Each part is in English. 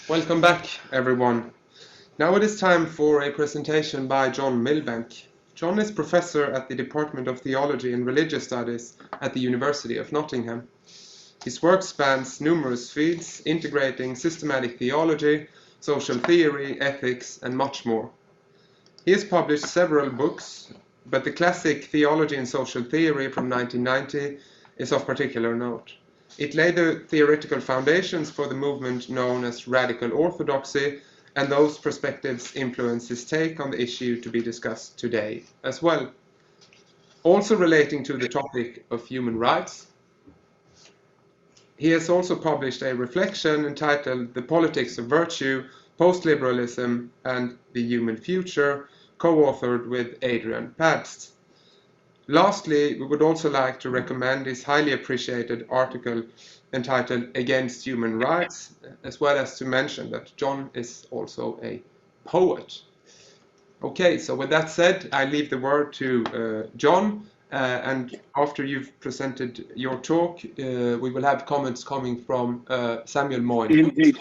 Welcome back, everyone. Now it is time for a presentation by John Milbank. John is professor at the Department of Theology and Religious Studies at the University of Nottingham. His work spans numerous fields, integrating systematic theology, social theory, ethics, and much more. He has published several books, but the classic Theology and Social Theory from 1990 is of particular note. It laid the theoretical foundations for the movement known as radical orthodoxy, and those perspectives influence his take on the issue to be discussed today as well. Also relating to the topic of human rights, he has also published a reflection entitled The Politics of Virtue, Post-Liberalism and the Human Future, co-authored with Adrian Padst. Lastly, we would also like to recommend his highly appreciated article entitled Against Human Rights, as well as to mention that John is also a poet. Okay, so with that said, I leave the word to John, and after you've presented your talk, we will have comments coming from Samuel Moyn. Indeed.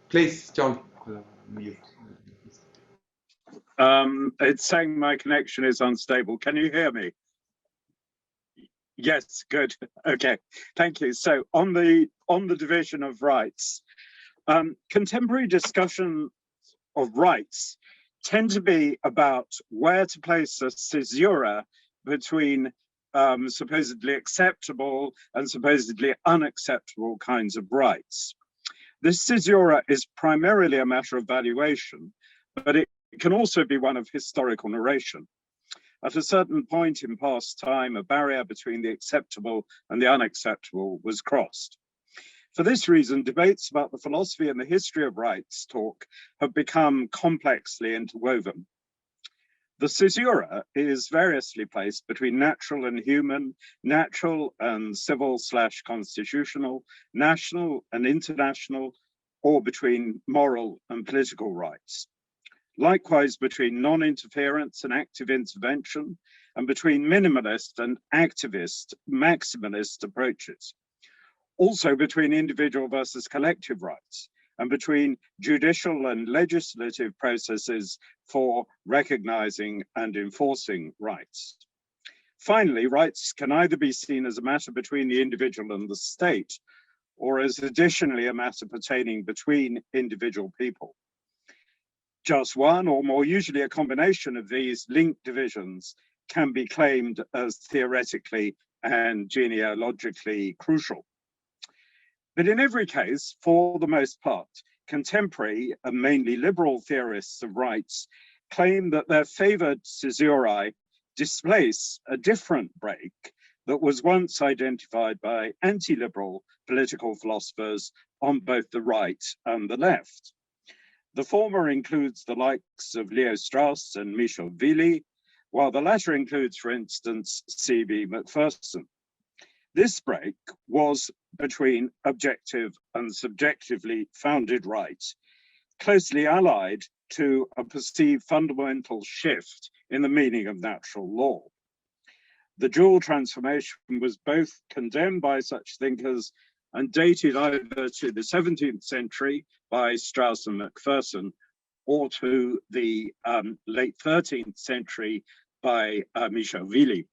Please, John. It's saying my connection is unstable. Can you hear me? Yes, good. Okay, thank you. So on the division of rights, contemporary discussion of rights tend to be about where to place a caesura between supposedly acceptable and supposedly unacceptable kinds of rights. This caesura is primarily a matter of valuation, but it can also be one of historical narration. At a certain point in past time, a barrier between the acceptable and the unacceptable was crossed. For this reason, debates about the philosophy and the history of rights talk have become complexly interwoven. The caesura is variously placed between natural and human, natural and civil/constitutional, national and international, or between moral and political rights. Likewise, between non-interference and active intervention, and between minimalist and activist, maximalist approaches. Also between individual versus collective rights, and between judicial and legislative processes for recognizing and enforcing rights. Finally, rights can either be seen as a matter between the individual and the state, or as additionally a matter pertaining between individual people. Just one, or more usually a combination of these linked divisions, can be claimed as theoretically and genealogically crucial. But in every case, for the most part, contemporary and mainly liberal theorists of rights claim that their favored caesurae displace a different break that was once identified by anti-liberal political philosophers on both the right and the left. The former includes the likes of Leo Strauss and Michel Wilén, while the latter includes, for instance, C.B. Macpherson. This break was between objective and subjectively founded rights, closely allied to a perceived fundamental shift in the meaning of natural law. The dual transformation was both condemned by such thinkers and dated either to the 17th century by Strauss and Macpherson, or to the late 13th century by Michel Wilén.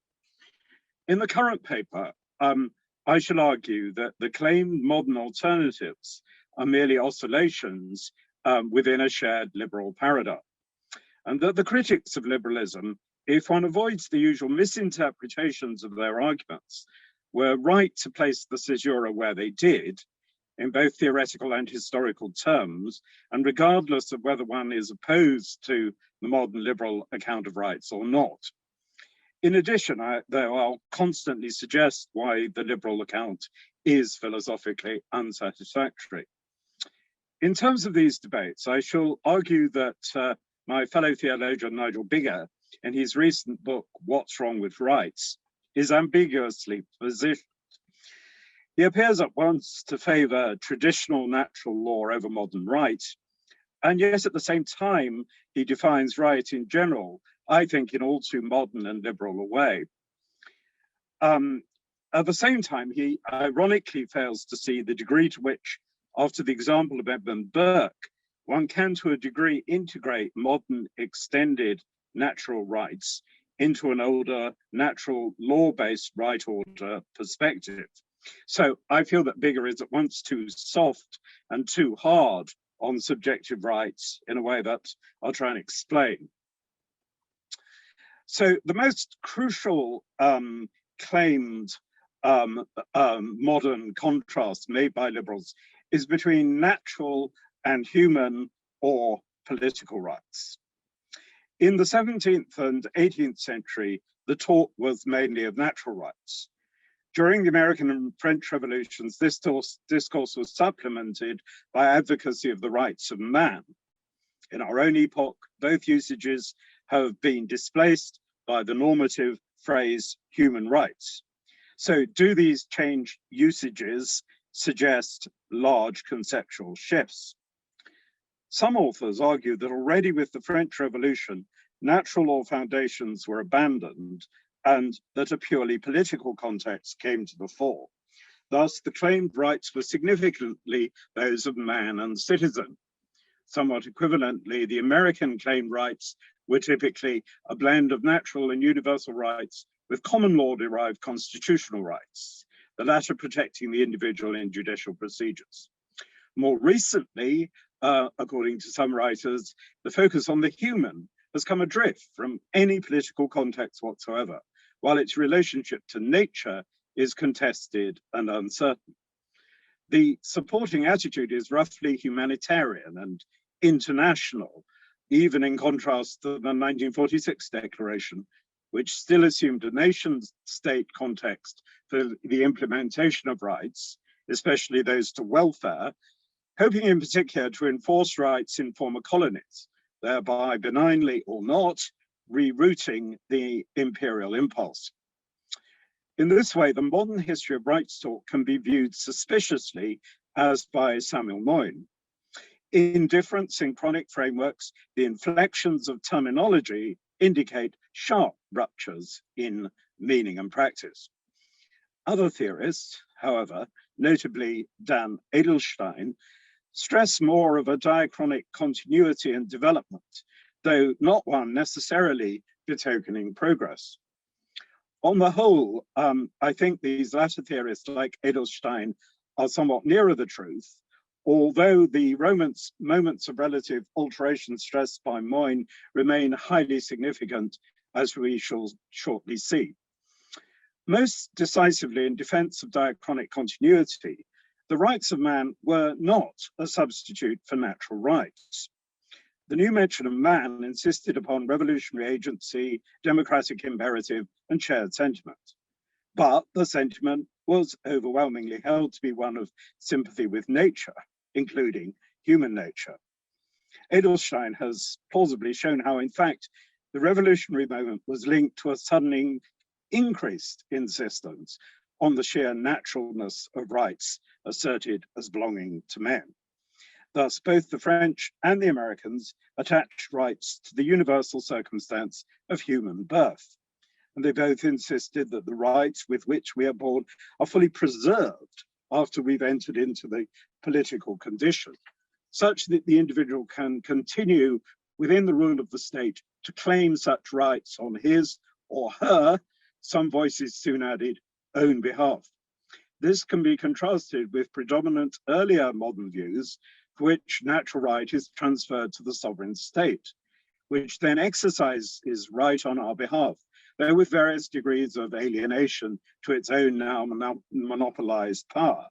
In the current paper, I shall argue that the claimed modern alternatives are merely oscillations within a shared liberal paradigm, and that the critics of liberalism, if one avoids the usual misinterpretations of their arguments, were right to place the caesura where they did, in both theoretical and historical terms, and regardless of whether one is opposed to the modern liberal account of rights or not. In addition, though I'll constantly suggest why the liberal account is philosophically unsatisfactory. In terms of these debates, I shall argue that my fellow theologian Nigel Biggar, in his recent book, What's Wrong with Rights, is ambiguously positioned. He appears at once to favor traditional natural law over modern right, and yet at the same time, he defines right in general, I think, in all too modern and liberal a way. At the same time, he ironically fails to see the degree to which After the example of Edmund Burke, one can to a degree integrate modern extended natural rights into an older natural law-based right order perspective. So I feel that Bigger is at once too soft and too hard on subjective rights in a way that I'll try and explain. So the most crucial claimed modern contrast made by liberals is between natural and human or political rights. In the 17th and 18th century, the talk was mainly of natural rights. During the American and French revolutions, this discourse was supplemented by advocacy of the rights of man. In our own epoch, both usages have been displaced by the normative phrase human rights. So do these changed usages suggest large conceptual shifts? Some authors argue that already with the French Revolution, natural law foundations were abandoned and that a purely political context came to the fore. Thus, the claimed rights were significantly those of man and citizen. Somewhat equivalently, the American claimed rights were typically a blend of natural and universal rights with common law-derived constitutional rights, the latter protecting the individual in judicial procedures. More recently, according to some writers, the focus on the human has come adrift from any political context whatsoever, while its relationship to nature is contested and uncertain. The supporting attitude is roughly humanitarian and international, even in contrast to the 1946 declaration, which still assumed a nation-state context for the implementation of rights, especially those to welfare, hoping in particular to enforce rights in former colonies, thereby benignly or not, rerouting the imperial impulse. In this way, the modern history of rights talk can be viewed suspiciously as by Samuel Moyn. In different synchronic frameworks, the inflections of terminology indicate sharp ruptures in meaning and practice. Other theorists, however, notably Dan Edelstein, stress more of a diachronic continuity and development, though not one necessarily betokening progress. On the whole, I think these latter theorists, like Edelstein, are somewhat nearer the truth, although the moments of relative alteration stressed by Moyn remain highly significant, as we shall shortly see. Most decisively in defense of diachronic continuity, the rights of man were not a substitute for natural rights. The new mention of man insisted upon revolutionary agency, democratic imperative, and shared sentiment. But the sentiment was overwhelmingly held to be one of sympathy with nature, including human nature. Edelstein has plausibly shown how, in fact, the revolutionary moment was linked to a sudden increased insistence on the sheer naturalness of rights asserted as belonging to men. Thus, both the French and the Americans attached rights to the universal circumstance of human birth. And they both insisted that the rights with which we are born are fully preserved after we've entered into the political condition, such that the individual can continue within the rule of the state to claim such rights on his or her, some voices soon added, own behalf. This can be contrasted with predominant earlier modern views for which natural right is transferred to the sovereign state, which then exercises right on our behalf, though with various degrees of alienation to its own now monopolized power,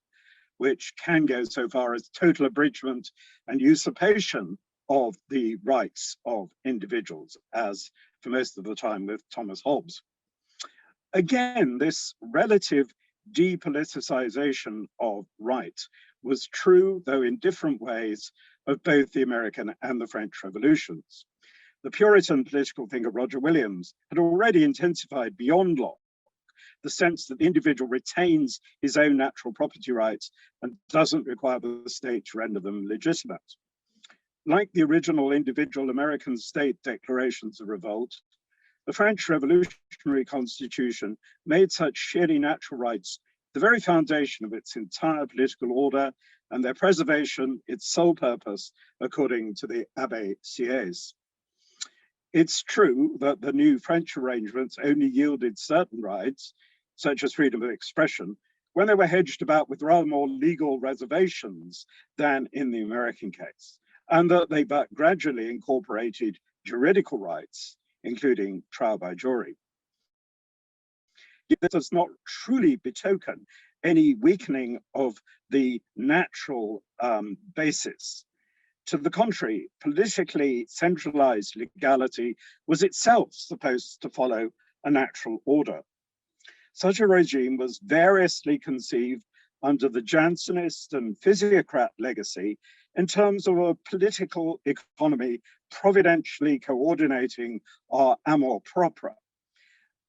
which can go so far as total abridgment and usurpation of the rights of individuals, as for most of the time with Thomas Hobbes. Again, this relative depoliticization of right was true, though in different ways, of both the American and the French revolutions. The Puritan political thinker Roger Williams had already intensified beyond Locke the sense that the individual retains his own natural property rights and doesn't require the state to render them legitimate. Like the original individual American state declarations of revolt, the French Revolutionary Constitution made such sheerly natural rights the very foundation of its entire political order, and their preservation its sole purpose, according to the Abbé Sieyès. It's true that the new French arrangements only yielded certain rights, such as freedom of expression, when they were hedged about with rather more legal reservations than in the American case, and that they but gradually incorporated juridical rights, including trial by jury. This does not truly betoken any weakening of the natural basis. To the contrary, politically centralized legality was itself supposed to follow a natural order. Such a regime was variously conceived under the Jansenist and physiocrat legacy in terms of a political economy providentially coordinating our amour propre,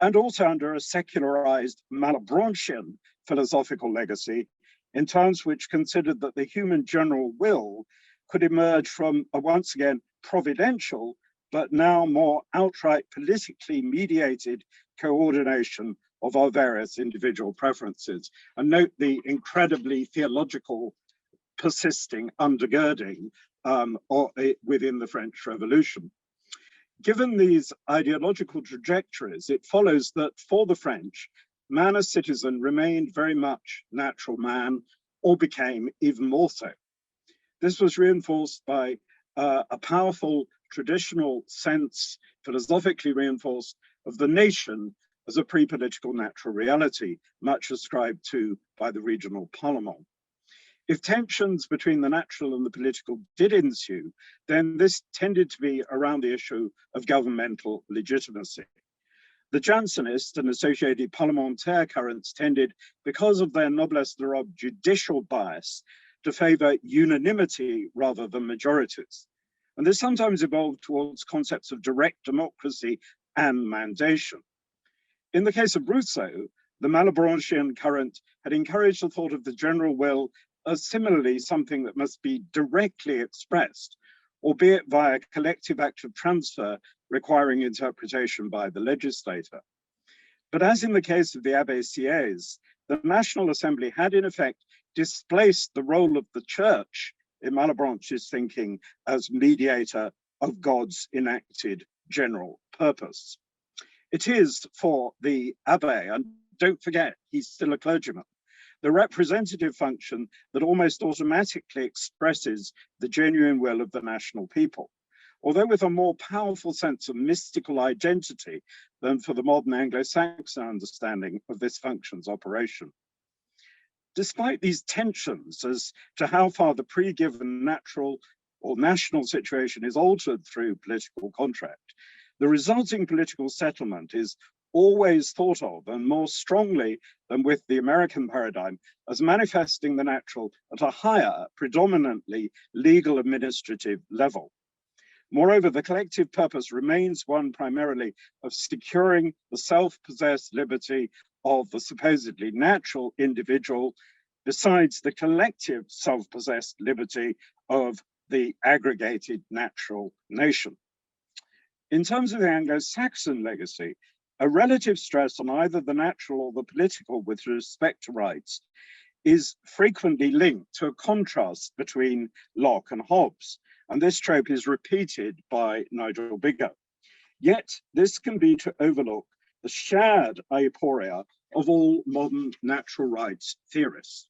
and also under a secularized Malebranchian philosophical legacy in terms which considered that the human general will could emerge from a once again providential, but now more outright politically mediated coordination of our various individual preferences. And note the incredibly theological persisting undergirding within the French Revolution. Given these ideological trajectories, it follows that for the French, man as citizen remained very much natural man, or became even more so. This was reinforced by a powerful traditional sense, philosophically reinforced, of the nation as a pre-political natural reality, much ascribed to by the regional parlement. If tensions between the natural and the political did ensue, then this tended to be around the issue of governmental legitimacy. The Jansenist and associated parlementaire currents tended, because of their noblesse de robe judicial bias, to favor unanimity rather than majorities. And this sometimes evolved towards concepts of direct democracy and mandation. In the case of Rousseau, the Malebranchian current had encouraged the thought of the general will as similarly something that must be directly expressed, albeit via collective act of transfer requiring interpretation by the legislator. But as in the case of the Abbé Sieyès, the National Assembly had in effect displaced the role of the church in Malebranche's thinking as mediator of God's enacted general purpose. It is for the Abbé, and don't forget, he's still a clergyman, the representative function that almost automatically expresses the genuine will of the national people, although with a more powerful sense of mystical identity than for the modern Anglo-Saxon understanding of this function's operation. Despite these tensions as to how far the pre-given natural or national situation is altered through political contract, the resulting political settlement is always thought of, and more strongly than with the American paradigm, as manifesting the natural at a higher, predominantly legal administrative level. Moreover, the collective purpose remains one primarily of securing the self-possessed liberty of the supposedly natural individual, besides the collective self-possessed liberty of the aggregated natural nation. In terms of the Anglo-Saxon legacy, a relative stress on either the natural or the political with respect to rights is frequently linked to a contrast between Locke and Hobbes, and this trope is repeated by Nigel Biggar. Yet this can be to overlook the shared aporia of all modern natural rights theorists.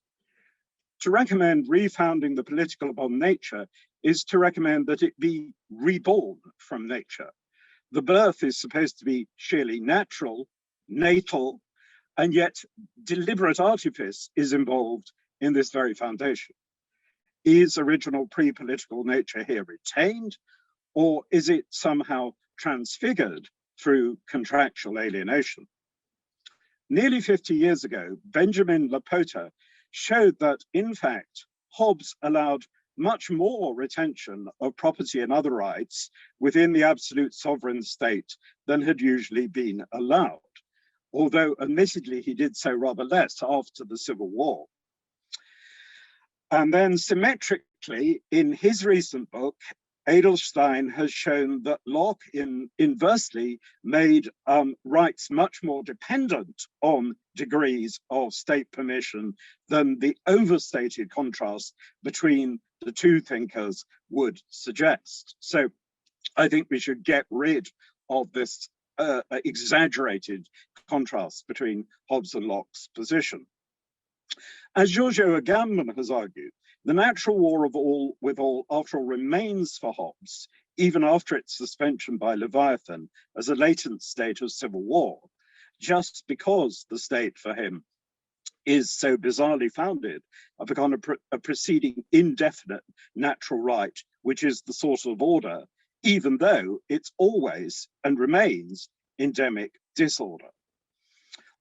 To recommend refounding the political upon nature is to recommend that it be reborn from nature. The birth is supposed to be sheerly natural, natal, and yet deliberate artifice is involved in this very foundation. Is original pre-political nature here retained, or is it somehow transfigured through contractual alienation? Nearly 50 years ago, Benjamin Lapota showed that, in fact, Hobbes allowed much more retention of property and other rights within the absolute sovereign state than had usually been allowed, although admittedly he did so rather less after the Civil War. And then symmetrically, in his recent book, Edelstein has shown that Locke inversely made rights much more dependent on degrees of state permission than the overstated contrast between the two thinkers would suggest. So I think we should get rid of this exaggerated contrast between Hobbes and Locke's position. As Giorgio Agamben has argued, the natural war of all with all, after all, remains for Hobbes, even after its suspension by Leviathan as a latent state of civil war, just because the state for him is so bizarrely founded upon a preceding indefinite natural right, which is the source of order, even though it's always and remains endemic disorder.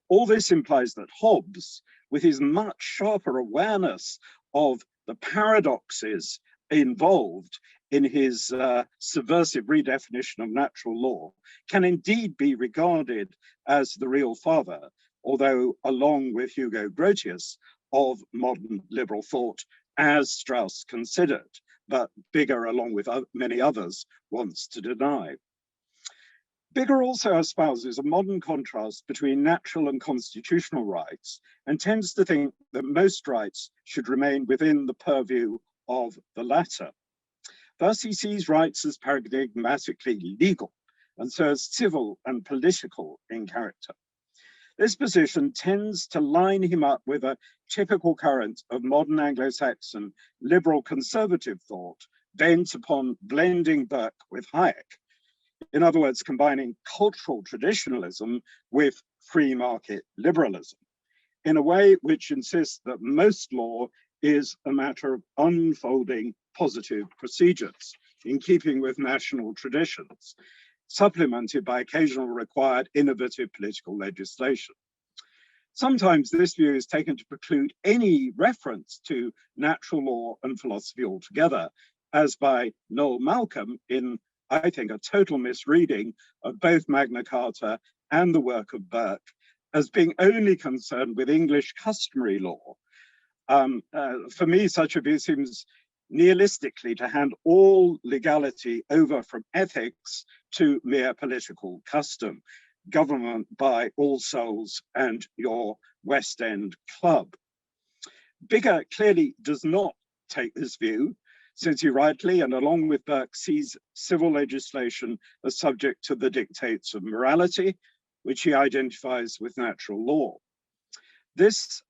All this implies that Hobbes, with his much sharper awareness of the paradoxes involved in his subversive redefinition of natural law, can indeed be regarded as the real father, although along with Hugo Grotius, of modern liberal thought, as Strauss considered, but Bigger, along with many others, wants to deny. Bigger also espouses a modern contrast between natural and constitutional rights and tends to think that most rights should remain within the purview of the latter. Thus, he sees rights as paradigmatically legal and so as civil and political in character. This position tends to line him up with a typical current of modern Anglo-Saxon liberal conservative thought bent upon blending Burke with Hayek. In other words, combining cultural traditionalism with free market liberalism in a way which insists that most law is a matter of unfolding positive procedures in keeping with national traditions, supplemented by occasional required innovative political legislation. Sometimes this view is taken to preclude any reference to natural law and philosophy altogether, as by Noel Malcolm in, I think, a total misreading of both Magna Carta and the work of Burke as being only concerned with English customary law. For me, such a view seems nihilistically to hand all legality over from ethics to mere political custom, government by All Souls and your West End club. Bigger clearly does not take this view, since he rightly, and along with Burke, sees civil legislation as subject to the dictates of morality, which he identifies with natural law. This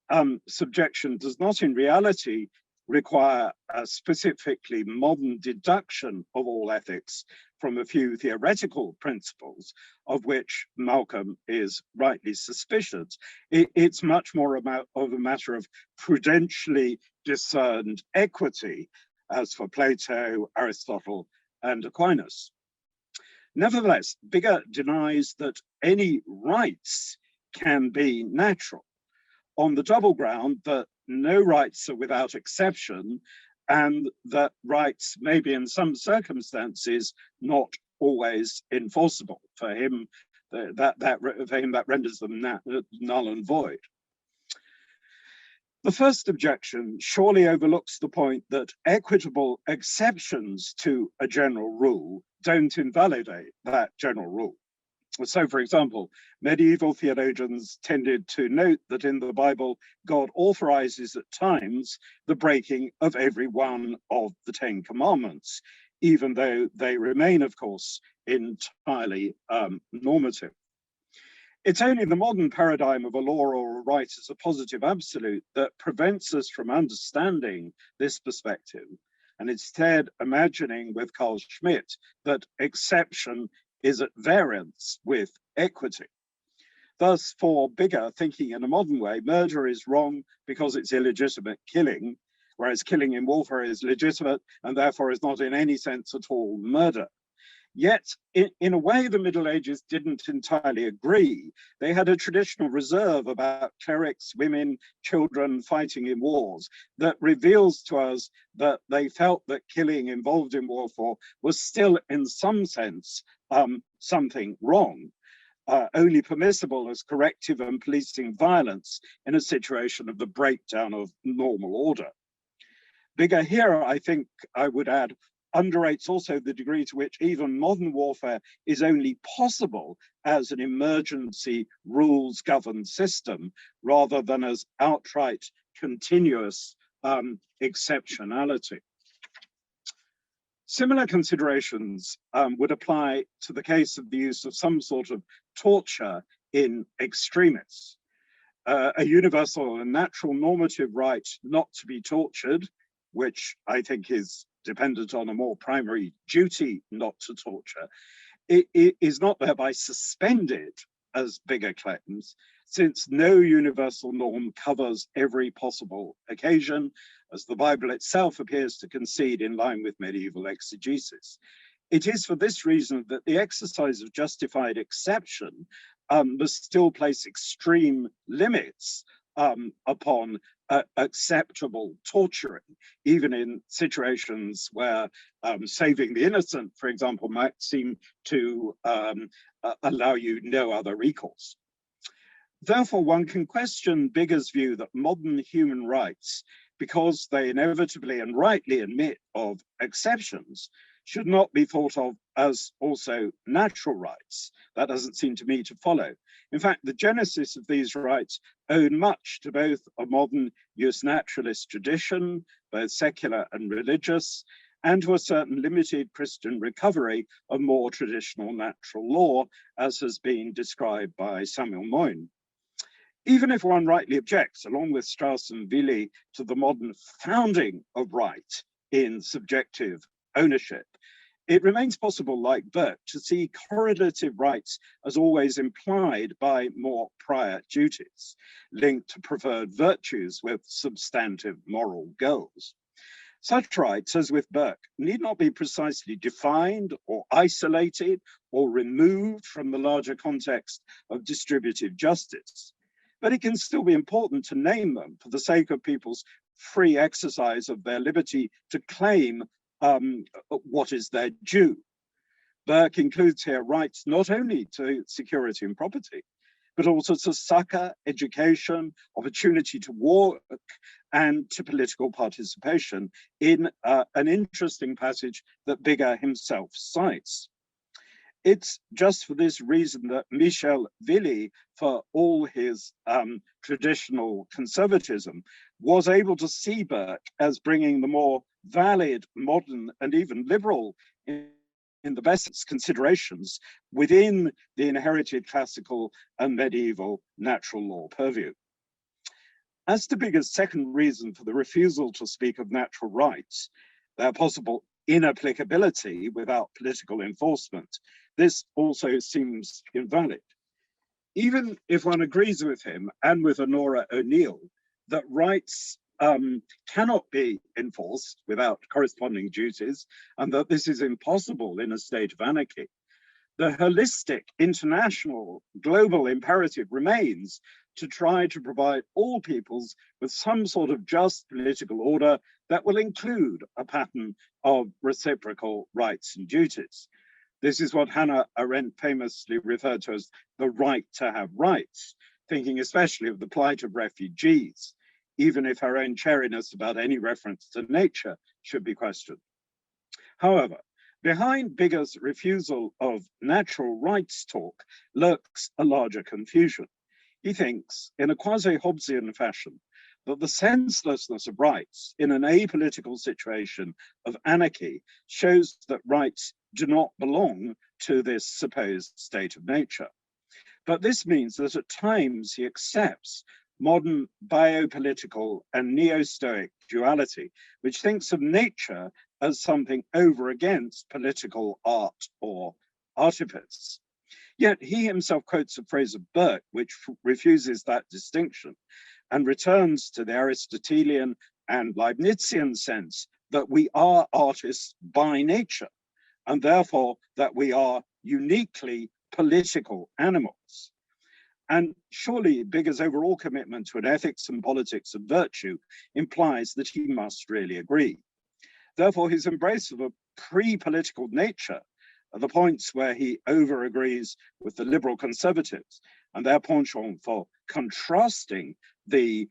subjection does not in reality require a specifically modern deduction of all ethics from a few theoretical principles, of which Malcolm is rightly suspicious. It's much more of a matter of prudentially discerned equity, as for Plato, Aristotle, and Aquinas. Nevertheless, Bigger denies that any rights can be natural, on the double ground that no rights are without exception, and that rights may be in some circumstances not always enforceable. For him, that renders them null and void. The first objection surely overlooks the point that equitable exceptions to a general rule don't invalidate that general rule. So, for example, medieval theologians tended to note that in the Bible, God authorizes at times the breaking of every one of the 10 commandments, even though they remain, of course, entirely normative. It's only the modern paradigm of a law or a right as a positive absolute that prevents us from understanding this perspective, and instead imagining with Carl Schmitt that exception is at variance with equity. Thus, for Bigger, thinking in a modern way, murder is wrong because it's illegitimate killing, whereas killing in warfare is legitimate and therefore is not in any sense at all murder. Yet, in a way, the Middle Ages didn't entirely agree. They had a traditional reserve about clerics, women, children fighting in wars that reveals to us that they felt that killing involved in warfare was still, in some sense, something wrong, only permissible as corrective and policing violence in a situation of the breakdown of normal order. Bigger here, I think I would add, underrates also the degree to which even modern warfare is only possible as an emergency rules-governed system rather than as outright continuous exceptionality. Similar considerations would apply to the case of the use of some sort of torture in extremis. A universal and natural normative right not to be tortured, which I think is dependent on a more primary duty not to torture, it is not thereby suspended as bigger claims, since no universal norm covers every possible occasion, as the Bible itself appears to concede in line with medieval exegesis. It is for this reason that the exercise of justified exception must still place extreme limits upon acceptable torturing, even in situations where saving the innocent, for example, might seem to allow you no other recourse. Therefore, one can question Bigger's view that modern human rights, because they inevitably and rightly admit of exceptions, should not be thought of as also natural rights. That doesn't seem to me to follow. In fact, the genesis of these rights owed much to both a modern jus naturalist tradition, both secular and religious, and to a certain limited Christian recovery of more traditional natural law, as has been described by Samuel Moyn. Even if one rightly objects, along with Strauss and Wilén, to the modern founding of right in subjective ownership, it remains possible, like Burke, to see correlative rights as always implied by more prior duties, linked to preferred virtues with substantive moral goals. Such rights, as with Burke, need not be precisely defined or isolated or removed from the larger context of distributive justice, but it can still be important to name them for the sake of people's free exercise of their liberty to claim what is their due. Burke includes here rights not only to security and property, but also to succor, education, opportunity to work, and to political participation in an interesting passage that Bigger himself cites. It's just for this reason that Michel Wilén, for all his traditional conservatism, was able to see Burke as bringing the more valid, modern, and even liberal in the best considerations within the inherited classical and medieval natural law purview. As to Bigger's second reason for the refusal to speak of natural rights, their possible inapplicability without political enforcement, this also seems invalid. Even if one agrees with him and with Honora O'Neill that rights cannot be enforced without corresponding duties, and that this is impossible in a state of anarchy, the holistic, international, global imperative remains to try to provide all peoples with some sort of just political order that will include a pattern of reciprocal rights and duties. This is what Hannah Arendt famously referred to as the right to have rights, thinking especially of the plight of refugees, even if her own chariness about any reference to nature should be questioned. However, behind Bigger's refusal of natural rights talk lurks a larger confusion. He thinks, in a quasi-Hobbesian fashion, that the senselessness of rights in an apolitical situation of anarchy shows that rights do not belong to this supposed state of nature. But this means that at times he accepts modern biopolitical and neo-Stoic duality, which thinks of nature as something over against political art or artifice. Yet he himself quotes a phrase of Burke which refuses that distinction and returns to the Aristotelian and Leibnizian sense that we are artists by nature, and therefore that we are uniquely political animals. And surely Bigger's overall commitment to an ethics and politics of virtue implies that he must really agree. Therefore, his embrace of a pre-political nature are the points where he over-agrees with the liberal conservatives and their penchant for contrasting the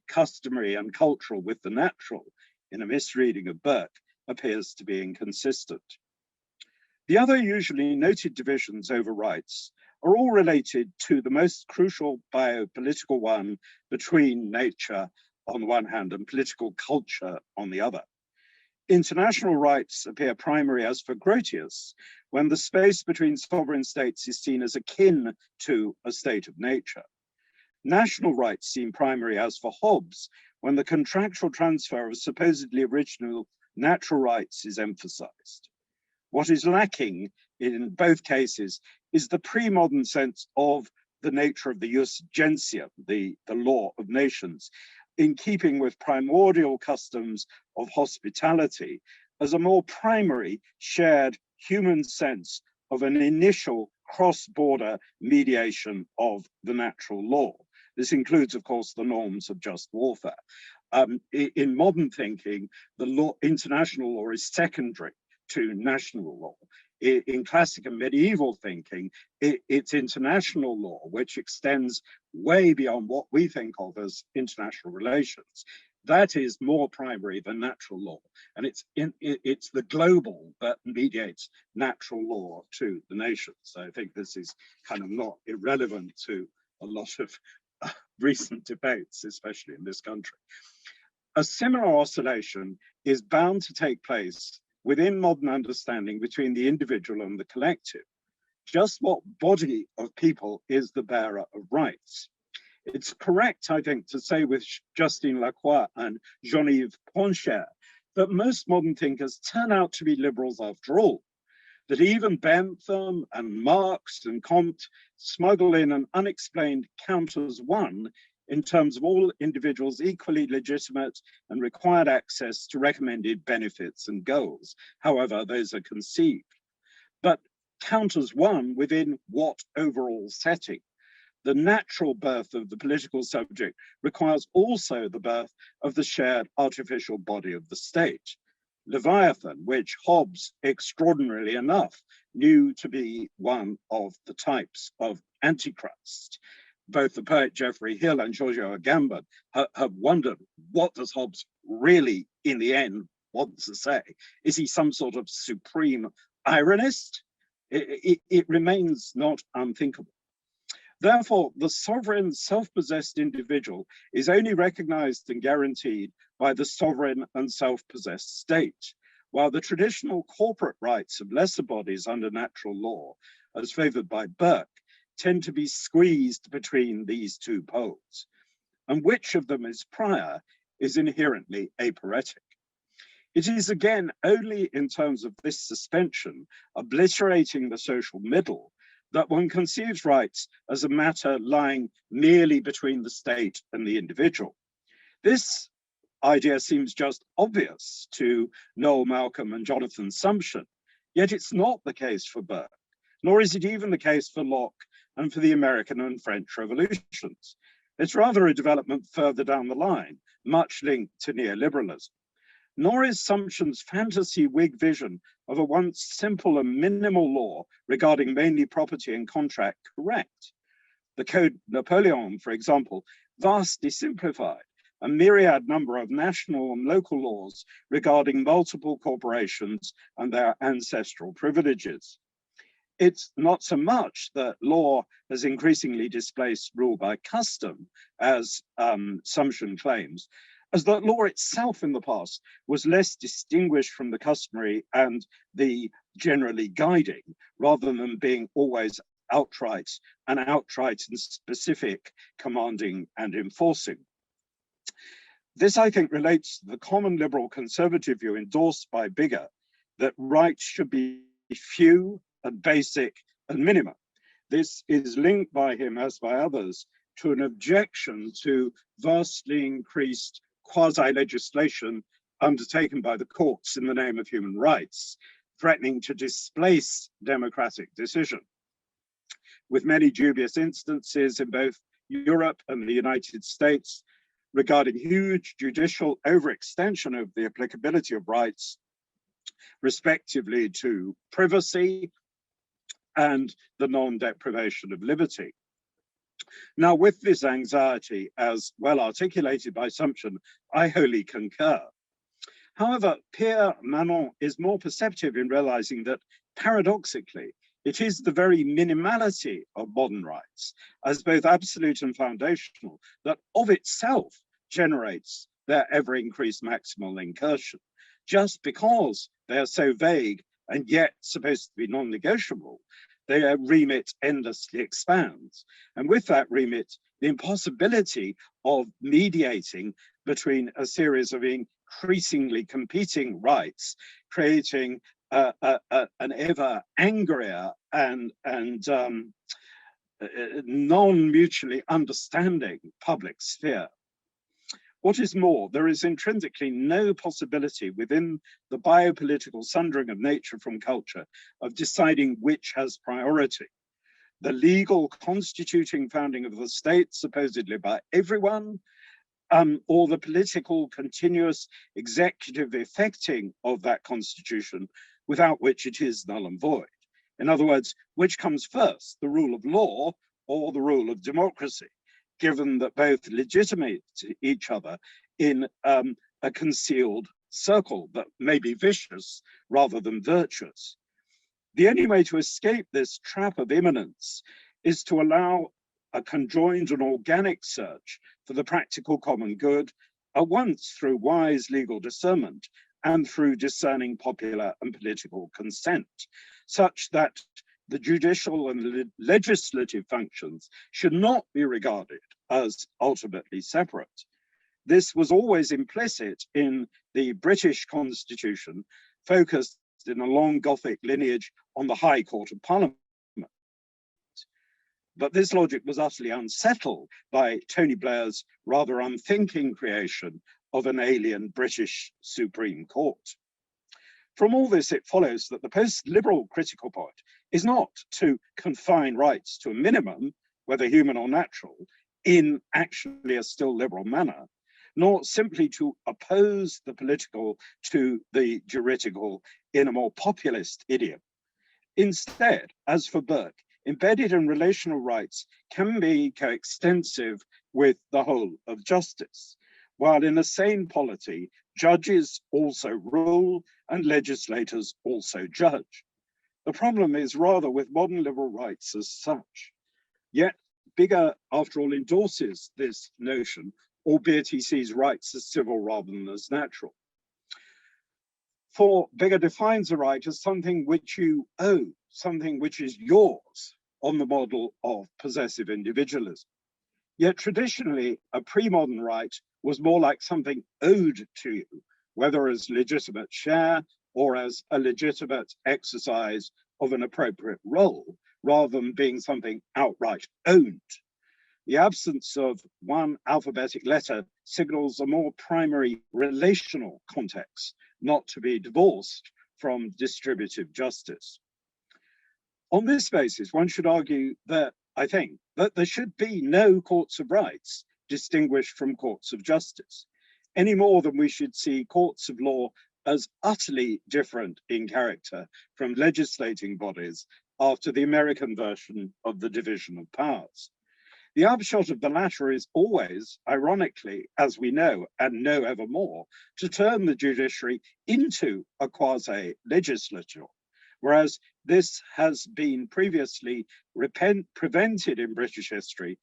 customary and cultural with the natural in a misreading of Burke appears to be inconsistent. The other usually noted divisions over rights are all related to the most crucial biopolitical one between nature on the one hand and political culture on the other. International rights appear primary as for Grotius, when the space between sovereign states is seen as akin to a state of nature. National rights seem primary as for Hobbes, when the contractual transfer of supposedly original natural rights is emphasized. What is lacking in both cases is the pre-modern sense of the nature of the jus gentium, the law of nations, in keeping with primordial customs of hospitality as a more primary shared human sense of an initial cross-border mediation of the natural law. This includes, of course, the norms of just warfare. In modern thinking, the international law is secondary to national law. In classic and medieval thinking, it's international law, which extends way beyond what we think of as international relations. That is more primary than natural law. And it's the global that mediates natural law to the nations. So I think this is kind of not irrelevant to a lot of recent debates, especially in this country. A similar oscillation is bound to take place within modern understanding between the individual and the collective. Just what body of people is the bearer of rights? It's correct, I think, to say with Justine Lacroix and Jean-Yves Poncher that most modern thinkers turn out to be liberals after all, that even Bentham and Marx and Comte smuggle in an unexplained count as one in terms of all individuals equally legitimate and required access to recommended benefits and goals, however those are conceived. But count as one within what overall setting? The natural birth of the political subject requires also the birth of the shared artificial body of the state. Leviathan, which Hobbes, extraordinarily enough, knew to be one of the types of Antichrist. Both the poet Geoffrey Hill and Giorgio Agamben have wondered, what does Hobbes really, in the end, want to say? Is he some sort of supreme ironist? It remains not unthinkable. Therefore, the sovereign, self-possessed individual is only recognized and guaranteed by the sovereign and self-possessed state, while the traditional corporate rights of lesser bodies under natural law, as favored by Burke, tend to be squeezed between these two poles. And which of them is prior is inherently aporetic. It is again only in terms of this suspension, obliterating the social middle, that one conceives rights as a matter lying merely between the state and the individual. This idea seems just obvious to Noel Malcolm and Jonathan Sumption, yet it's not the case for Burke, nor is it even the case for Locke and for the American and French revolutions. It's rather a development further down the line, much linked to neoliberalism. Nor is Sumption's fantasy Whig vision of a once simple and minimal law regarding mainly property and contract correct. The Code Napoleon, for example, vastly simplified a myriad number of national and local laws regarding multiple corporations and their ancestral privileges. It's not so much that law has increasingly displaced rule by custom, as Sumption claims, as that law itself in the past was less distinguished from the customary and the generally guiding, rather than being always outright and specific, commanding and enforcing. This, I think, relates to the common liberal conservative view endorsed by Bigger, that rights should be few and basic and minimum. This is linked by him, as by others, to an objection to vastly increased quasi-legislation undertaken by the courts in the name of human rights, threatening to displace democratic decision. With many dubious instances in both Europe and the United States regarding huge judicial overextension of the applicability of rights, respectively to privacy and the non-deprivation of liberty. Now, with this anxiety, as well articulated by Sumption, I wholly concur. However, Pierre Manon is more perceptive in realizing that, paradoxically, it is the very minimality of modern rights, as both absolute and foundational, that of itself generates their ever-increased maximal incursion, just because they are so vague and yet supposed to be non-negotiable. Their remit endlessly expands. And with that remit, the impossibility of mediating between a series of increasingly competing rights, creating an ever angrier and non-mutually understanding public sphere. What is more, there is intrinsically no possibility within the biopolitical sundering of nature from culture of deciding which has priority. The legal constituting founding of the state, supposedly by everyone, or the political continuous executive effecting of that constitution, without which it is null and void. In other words, which comes first, the rule of law or the rule of democracy, given that both legitimate each other in a concealed circle that may be vicious rather than virtuous. The only way to escape this trap of immanence is to allow a conjoined and organic search for the practical common good, at once through wise legal discernment and through discerning popular and political consent, such that the judicial and legislative functions should not be regarded as ultimately separate. This was always implicit in the British Constitution, focused in a long Gothic lineage on the High Court of Parliament. But this logic was utterly unsettled by Tony Blair's rather unthinking creation of an alien British Supreme Court. From all this, it follows that the post-liberal critical point is not to confine rights to a minimum, whether human or natural, in actually a still liberal manner, nor simply to oppose the political to the juridical in a more populist idiom. Instead, as for Burke, embedded and relational rights can be coextensive with the whole of justice, while in a sane polity, judges also rule and legislators also judge. The problem is rather with modern liberal rights as such. Yet Bigger, after all, endorses this notion, albeit he sees rights as civil rather than as natural. For Bigger defines a right as something which you own, something which is yours, on the model of possessive individualism. Yet traditionally, a pre-modern right was more like something owed to you, whether as legitimate share or as a legitimate exercise of an appropriate role, rather than being something outright owned. The absence of one alphabetic letter signals a more primary relational context, not to be divorced from distributive justice. On this basis, one should argue that, I think, that there should be no courts of rights distinguished from courts of justice, any more than we should see courts of law as utterly different in character from legislating bodies after the American version of the division of powers. The upshot of the latter is always, ironically, as we know and know ever more, to turn the judiciary into a quasi-legislature, whereas this has been previously prevented in British history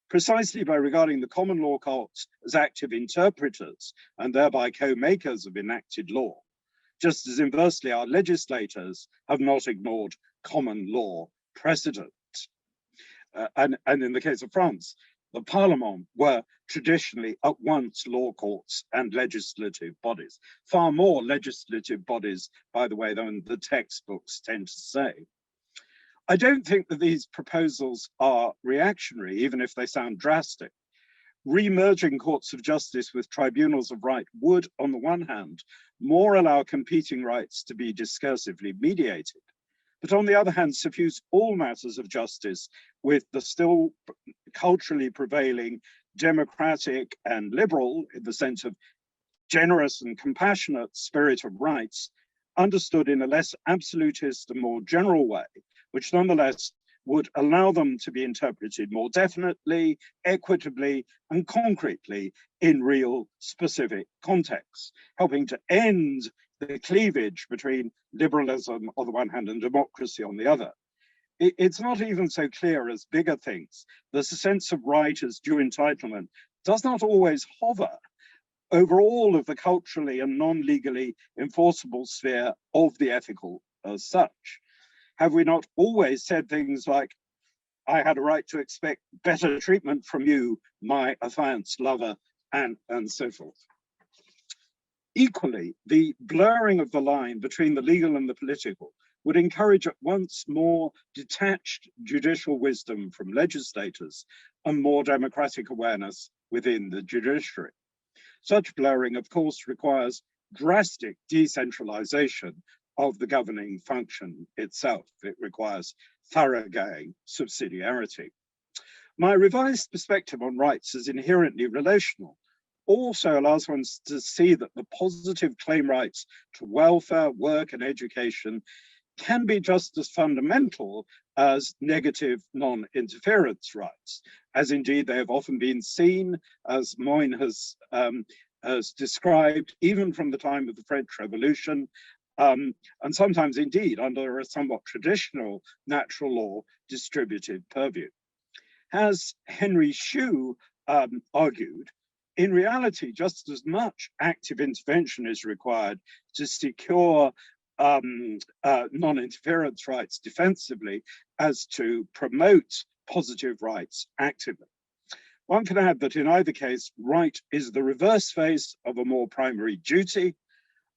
precisely by regarding the common law courts as active interpreters and thereby co-makers of enacted law, just as inversely our legislators have not ignored common law precedent. And in the case of France, the Parlement were traditionally at once law courts and legislative bodies, far more legislative bodies, by the way, than the textbooks tend to say. I don't think that these proposals are reactionary, even if they sound drastic. Remerging courts of justice with tribunals of right would, on the one hand, more allow competing rights to be discursively mediated, but on the other hand, suffuse all matters of justice with the still culturally prevailing democratic and liberal, in the sense of generous and compassionate spirit of rights, understood in a less absolutist and more general way, which nonetheless would allow them to be interpreted more definitely, equitably, and concretely in real specific contexts, helping to end the cleavage between liberalism on the one hand and democracy on the other. It's not even so clear as bigger things. There's a sense of right as due entitlement does not always hover over all of the culturally and non-legally enforceable sphere of the ethical as such. Have we not always said things like, I had a right to expect better treatment from you, my affianced lover, and so forth? Equally, the blurring of the line between the legal and the political would encourage at once more detached judicial wisdom from legislators and more democratic awareness within the judiciary. Such blurring, of course, requires drastic decentralization of the governing function itself. It requires thoroughgoing subsidiarity. My revised perspective on rights as inherently relational also allows one to see that the positive claim rights to welfare, work, and education can be just as fundamental as negative non-interference rights, as indeed they have often been seen, as Moyn has described, even from the time of the French Revolution, and sometimes indeed under a somewhat traditional natural law distributive purview. As Henry Shue argued, in reality, just as much active intervention is required to secure non-interference rights defensively as to promote positive rights actively. One can add that in either case, right is the reverse face of a more primary duty,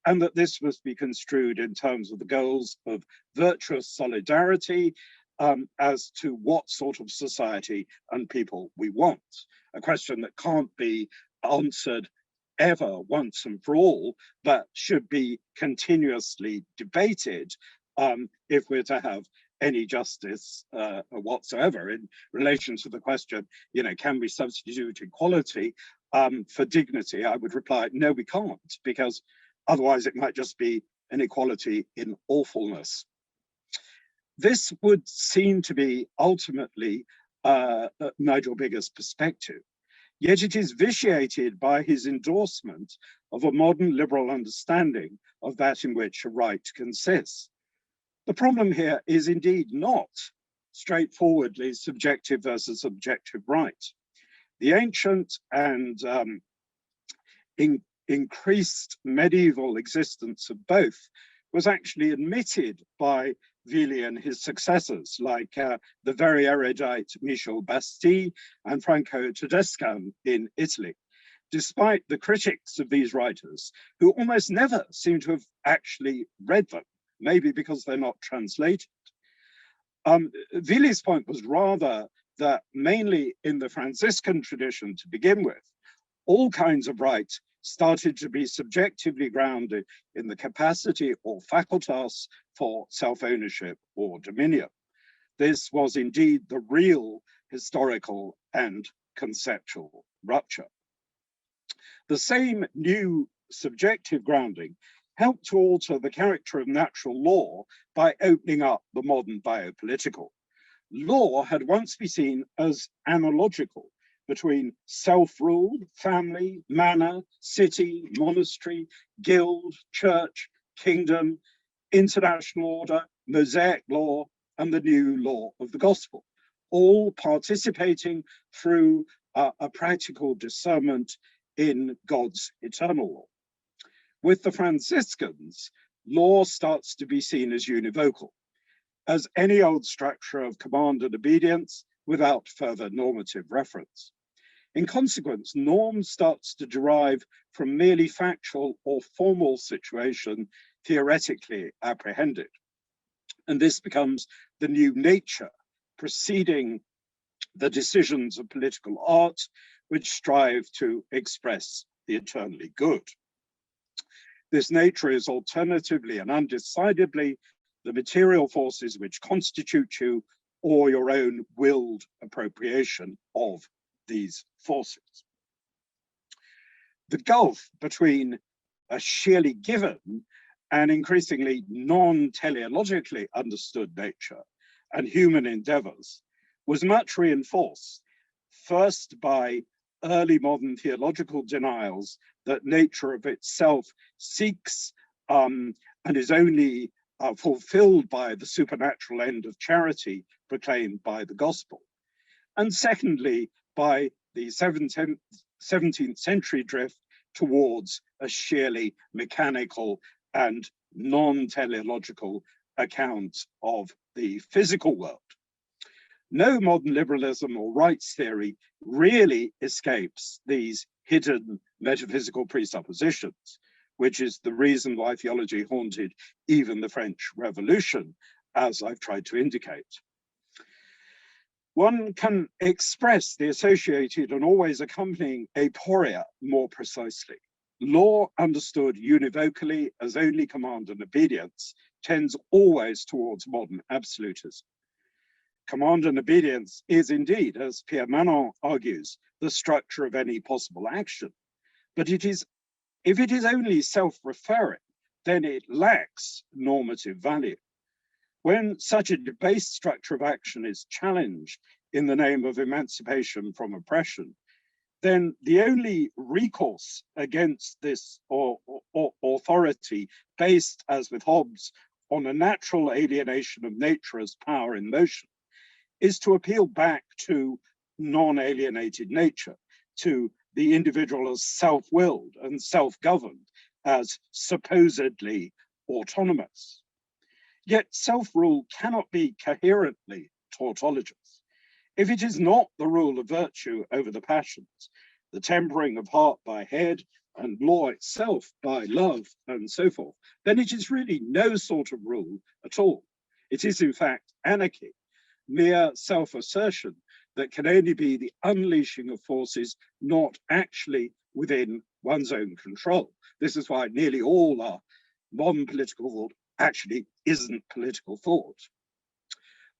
and that this must be construed in terms of the goals of virtuous solidarity as to what sort of society and people we want, a question that can't be answered ever once and for all, but should be continuously debated if we're to have any justice whatsoever in relation to the question, can we substitute equality for dignity? I would reply, no, we can't, because otherwise it might just be an equality in awfulness. This would seem to be ultimately Nigel Biggar's perspective. Yet it is vitiated by his endorsement of a modern liberal understanding of that in which a right consists. The problem here is indeed not straightforwardly subjective versus objective right. The ancient and increased medieval existence of both was actually admitted by Wilén and his successors, like the very erudite Michel Bastille and Franco Tedescan in Italy, despite the critics of these writers, who almost never seem to have actually read them, maybe because they're not translated. Willé's point was rather that mainly in the Franciscan tradition to begin with, all kinds of rights started to be subjectively grounded in the capacity or facultas for self-ownership or dominion. This was indeed the real historical and conceptual rupture. The same new subjective grounding helped to alter the character of natural law by opening up the modern biopolitical. Law had once been seen as analogical between self-rule, family, manor, city, monastery, guild, church, kingdom, international order, Mosaic law, and the new law of the gospel, all participating through a practical discernment in God's eternal law. With the Franciscans, law starts to be seen as univocal, as any old structure of command and obedience without further normative reference. In consequence, norm starts to derive from merely factual or formal situation theoretically apprehended. And this becomes the new nature preceding the decisions of political art, which strive to express the eternally good. This nature is alternatively and undecidedly the material forces which constitute you or your own willed appropriation of these forces. The gulf between a sheerly given and increasingly non-teleologically understood nature and human endeavors was much reinforced, first by early modern theological denials that nature of itself seeks and is only fulfilled by the supernatural end of charity proclaimed by the gospel. And secondly, by the 17th century drift towards a sheerly mechanical and non-teleological account of the physical world. No modern liberalism or rights theory really escapes these hidden metaphysical presuppositions, which is the reason why theology haunted even the French Revolution, as I've tried to indicate. One can express the associated and always accompanying aporia more precisely. Law understood univocally as only command and obedience tends always towards modern absolutism. Command and obedience is indeed, as Pierre Manon argues, the structure of any possible action. But if it is only self-referring, then it lacks normative value. When such a debased structure of action is challenged in the name of emancipation from oppression, then the only recourse against this or authority based, as with Hobbes, on a natural alienation of nature as power in motion, is to appeal back to non-alienated nature, to the individual as self-willed and self-governed, as supposedly autonomous. Yet self-rule cannot be coherently tautologous. If it is not the rule of virtue over the passions, the tempering of heart by head, and law itself by love, and so forth, then it is really no sort of rule at all. It is in fact anarchy, mere self-assertion that can only be the unleashing of forces not actually within one's own control. This is why nearly all our modern political thought actually isn't political thought.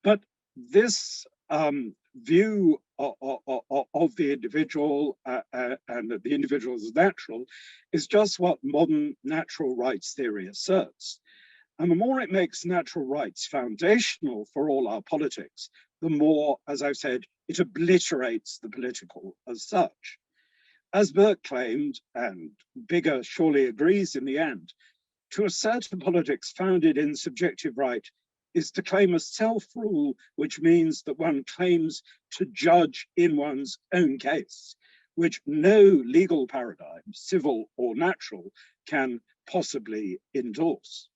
But this view of the individual and the individual as natural is just what modern natural rights theory asserts. And the more it makes natural rights foundational for all our politics, the more, as I've said, it obliterates the political as such. As Burke claimed, and Bigger surely agrees in the end, to assert a politics founded in subjective right is to claim a self-rule, which means that one claims to judge in one's own case, which no legal paradigm, civil or natural, can possibly endorse.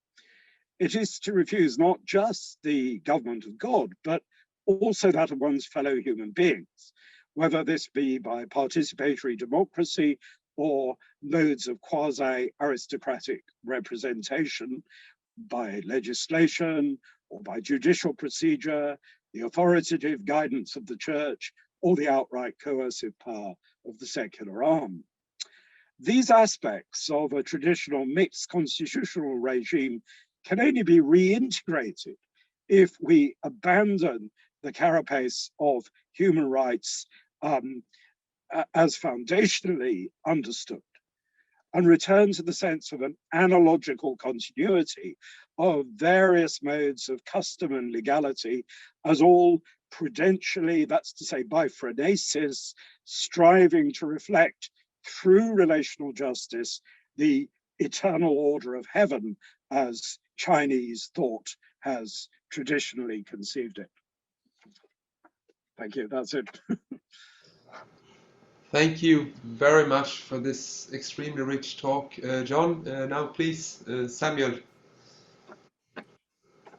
It is to refuse not just the government of God, but also that of one's fellow human beings, whether this be by participatory democracy or modes of quasi-aristocratic representation, by legislation or by judicial procedure, the authoritative guidance of the church, or the outright coercive power of the secular arm. These aspects of a traditional mixed constitutional regime can only be reintegrated if we abandon the carapace of human rights as foundationally understood, and return to the sense of an analogical continuity of various modes of custom and legality as all prudentially, that's to say by phronesis, striving to reflect through relational justice the eternal order of heaven as Chinese thought has traditionally conceived it. Thank you, that's it. Thank you very much for this extremely rich talk, John. Now please, Samuel.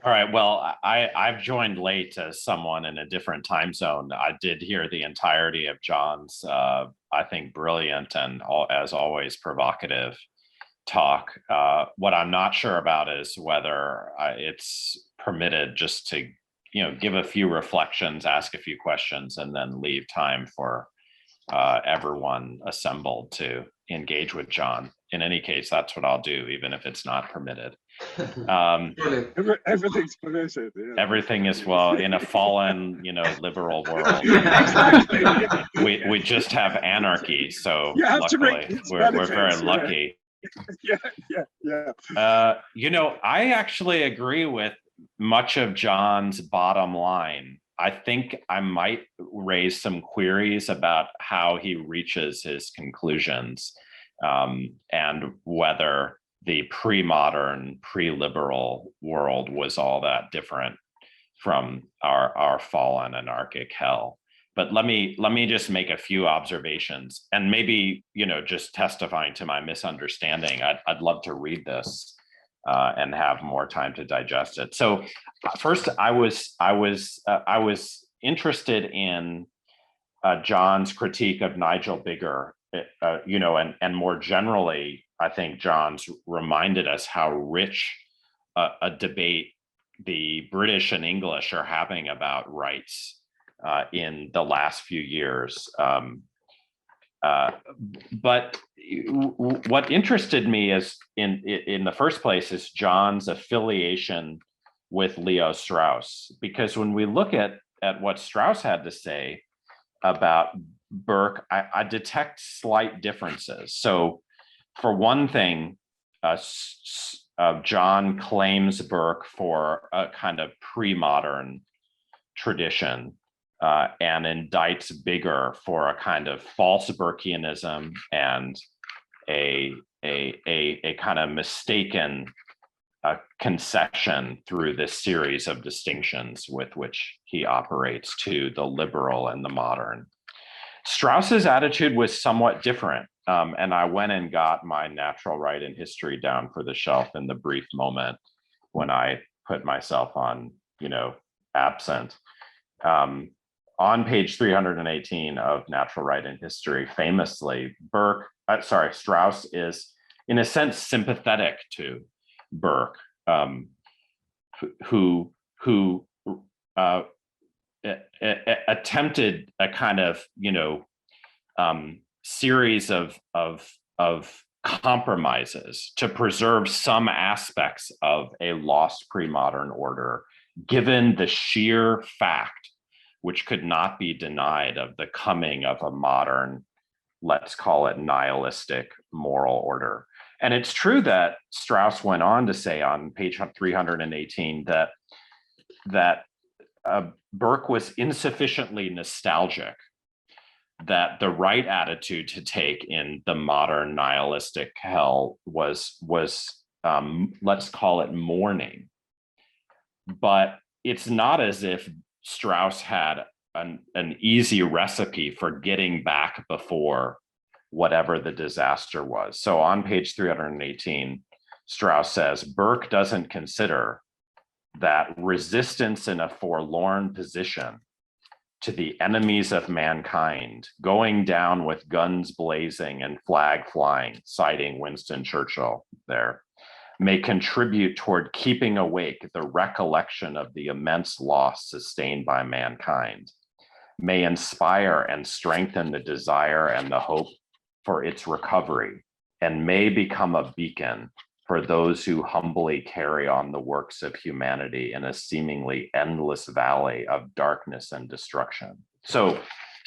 All right, well, I've joined late as someone in a different time zone. I did hear the entirety of John's, I think, brilliant and as always provocative talk. What I'm not sure about is whether it's permitted just to, give a few reflections, ask a few questions, and then leave time for everyone assembled to engage with John. In any case, that's what I'll do, even if it's not permitted. Everything's permitted. Yeah. Everything is, well, in a fallen, liberal world. We just have anarchy, so luckily we're very lucky. Yeah. I actually agree with much of John's bottom line. I think I might raise some queries about how he reaches his conclusions, and whether the pre-modern, pre-liberal world was all that different from our fallen anarchic hell. But let me just make a few observations, and maybe, just testifying to my misunderstanding. I'd love to read this and have more time to digest it. So first, I was interested in John's critique of Nigel Biggar, and more generally, I think John's reminded us how rich a debate the British and English are having about rights in the last few years. But what interested me is, in the first place, is John's affiliation with Leo Strauss, because when we look at what Strauss had to say about Burke, I detect slight differences. So, for one thing, John claims Burke for a kind of pre-modern tradition, and indicts Biggar for a kind of false Burkeanism and a kind of mistaken concession through this series of distinctions with which he operates to the liberal and the modern. Strauss's attitude was somewhat different, and I went and got my natural right and history down for the shelf in the brief moment when I put myself on, absent. On page 318 of Natural Right and History, famously, Strauss is, in a sense, sympathetic to Burke, who attempted a kind of, series of compromises to preserve some aspects of a lost pre-modern order, given the sheer fact, which could not be denied, of the coming of a modern, let's call it nihilistic moral order. And it's true that Strauss went on to say on page 318 that Burke was insufficiently nostalgic, that the right attitude to take in the modern nihilistic hell was let's call it mourning. But it's not as if Strauss had an easy recipe for getting back before whatever the disaster was. So on page 318, Strauss says, Burke doesn't consider that resistance in a forlorn position to the enemies of mankind, going down with guns blazing and flag flying, citing Winston Churchill there, may contribute toward keeping awake the recollection of the immense loss sustained by mankind, may inspire and strengthen the desire and the hope for its recovery, and may become a beacon for those who humbly carry on the works of humanity in a seemingly endless valley of darkness and destruction. So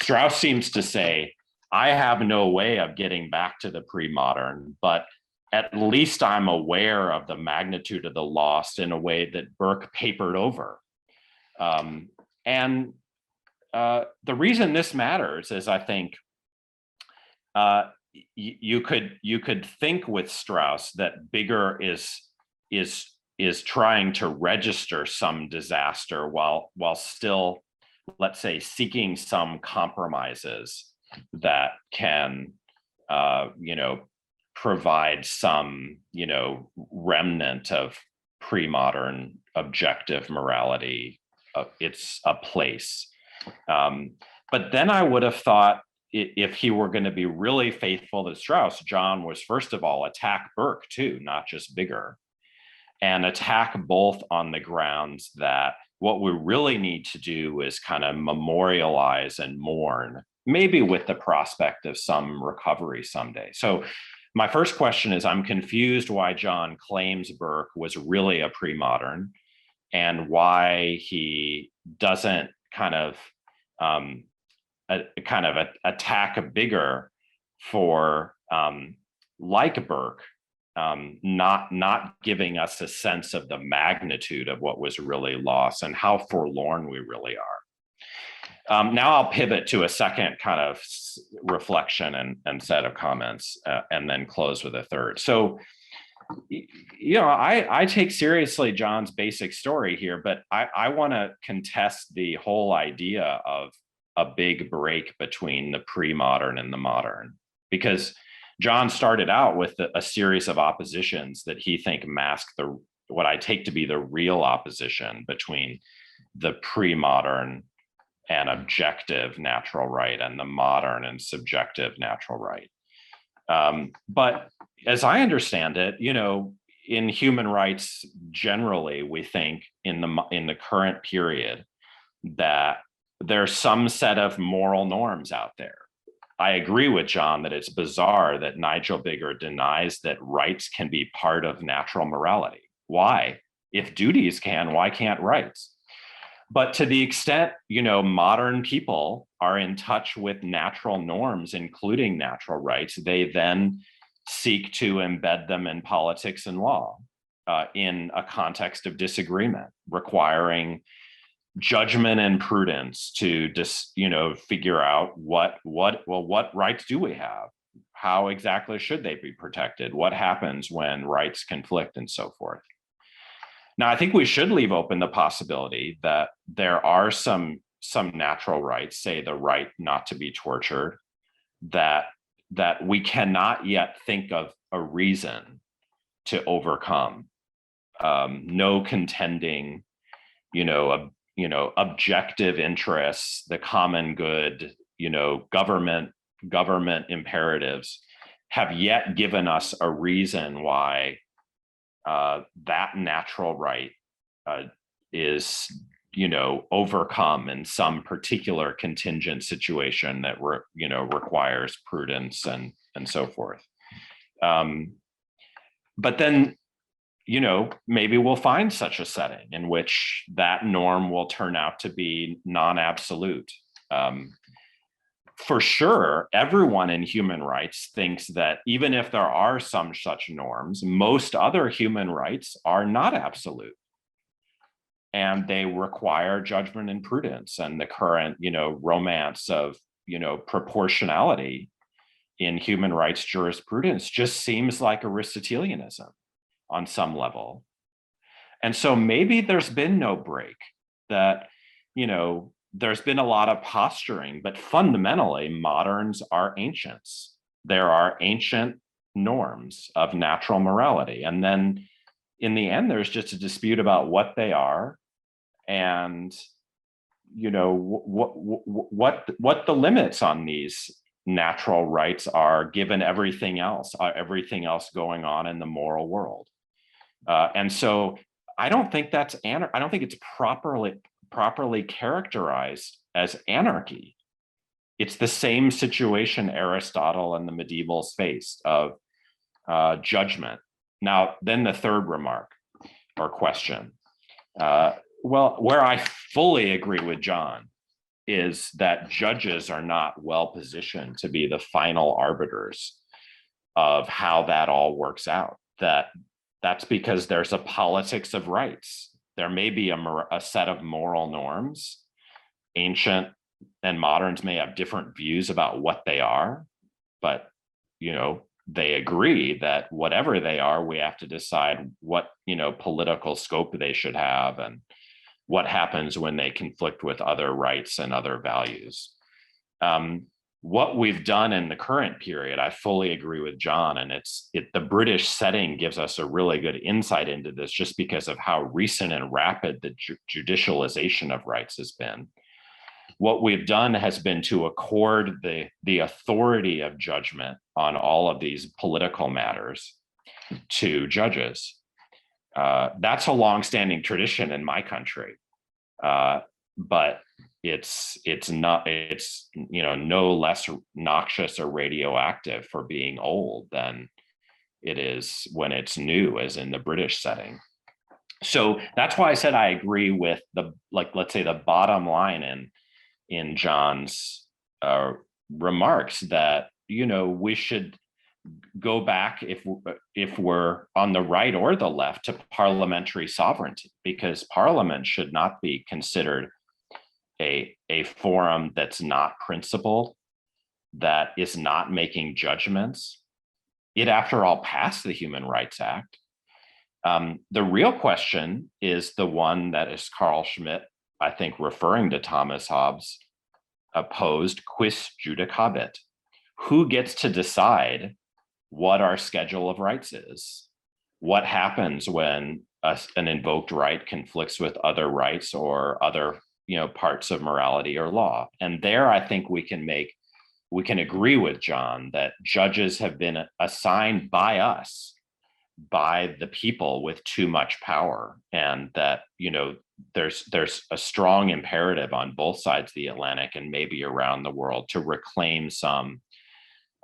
Strauss seems to say, I have no way of getting back to the pre-modern, but at least I'm aware of the magnitude of the loss in a way that Burke papered over. And the reason this matters is, I think, you could think with Strauss that Biggar is trying to register some disaster while still, let's say, seeking some compromises that can provide some remnant of pre-modern objective morality. It's a place. But then I would have thought, if he were going to be really faithful to Strauss, John was, first of all, attack Burke too, not just Biggar, and attack both on the grounds that what we really need to do is kind of memorialize and mourn, maybe with the prospect of some recovery someday. So my first question is, I'm confused why John claims Burke was really a pre-modern, and why he doesn't kind of attack Biggar for, like Burke, not giving us a sense of the magnitude of what was really lost and how forlorn we really are. Now I'll pivot to a second kind of reflection and set of comments, and then close with a third. So, I take seriously John's basic story here, but I want to contest the whole idea of a big break between the pre-modern and the modern, because John started out with a series of oppositions that he think mask what I take to be the real opposition between the pre-modern and objective natural right and the modern and subjective natural right. But as I understand it, in human rights generally, we think in the current period that there's some set of moral norms out there. I agree with John that it's bizarre that Nigel Bigger denies that rights can be part of natural morality. Why? If duties can, why can't rights? But to the extent, modern people are in touch with natural norms, including natural rights, they then seek to embed them in politics and law in a context of disagreement, requiring judgment and prudence to just, figure out what rights do we have? How exactly should they be protected? What happens when rights conflict and so forth? Now, I think we should leave open the possibility that there are some natural rights, say the right not to be tortured, that we cannot yet think of a reason to overcome. No contending, objective interests, the common good, government imperatives have yet given us a reason why that natural right is, overcome in some particular contingent situation that requires prudence and so forth. But then, maybe we'll find such a setting in which that norm will turn out to be non-absolute. For sure, everyone in human rights thinks that even if there are some such norms, most other human rights are not absolute. And they require judgment and prudence. And the current, romance of, proportionality in human rights jurisprudence just seems like Aristotelianism on some level. And so maybe there's been no break, that, there's been a lot of posturing, but fundamentally moderns are ancients. There are ancient norms of natural morality. And then in the end, there's just a dispute about what they are and, what the limits on these natural rights are, given everything else going on in the moral world. And so I don't think it's properly characterized as anarchy. It's the same situation Aristotle and the medievals faced of judgment. Now, then the third remark or question. Well, where I fully agree with John is that judges are not well positioned to be the final arbiters of how that all works out. That's because there's a politics of rights. There may be a set of moral norms. Ancient and moderns may have different views about what they are, but they agree that whatever they are, we have to decide what political scope they should have and what happens when they conflict with other rights and other values. What we've done in the current period, I fully agree with John, and the British setting gives us a really good insight into this, just because of how recent and rapid the judicialization of rights has been. What we've done has been to accord the authority of judgment on all of these political matters to judges. That's a longstanding tradition in my country, but it's no less noxious or radioactive for being old than it is when it's new, as in the British setting. So that's why I said I agree with let's say the bottom line in John's remarks, that we should go back, if we're on the right or the left, to parliamentary sovereignty, because parliament should not be considered a forum that's not principled, that is not making judgments. It, after all, passed the Human Rights Act. The real question is the one that is Carl Schmitt, I think, referring to Thomas Hobbes, posed: quis judicabit? Who gets to decide what our schedule of rights is? What happens when an invoked right conflicts with other rights or other, parts of morality or law? And there, I think we can agree with John that judges have been assigned by us, by the people with too much power, and that there's a strong imperative on both sides of the Atlantic and maybe around the world to reclaim some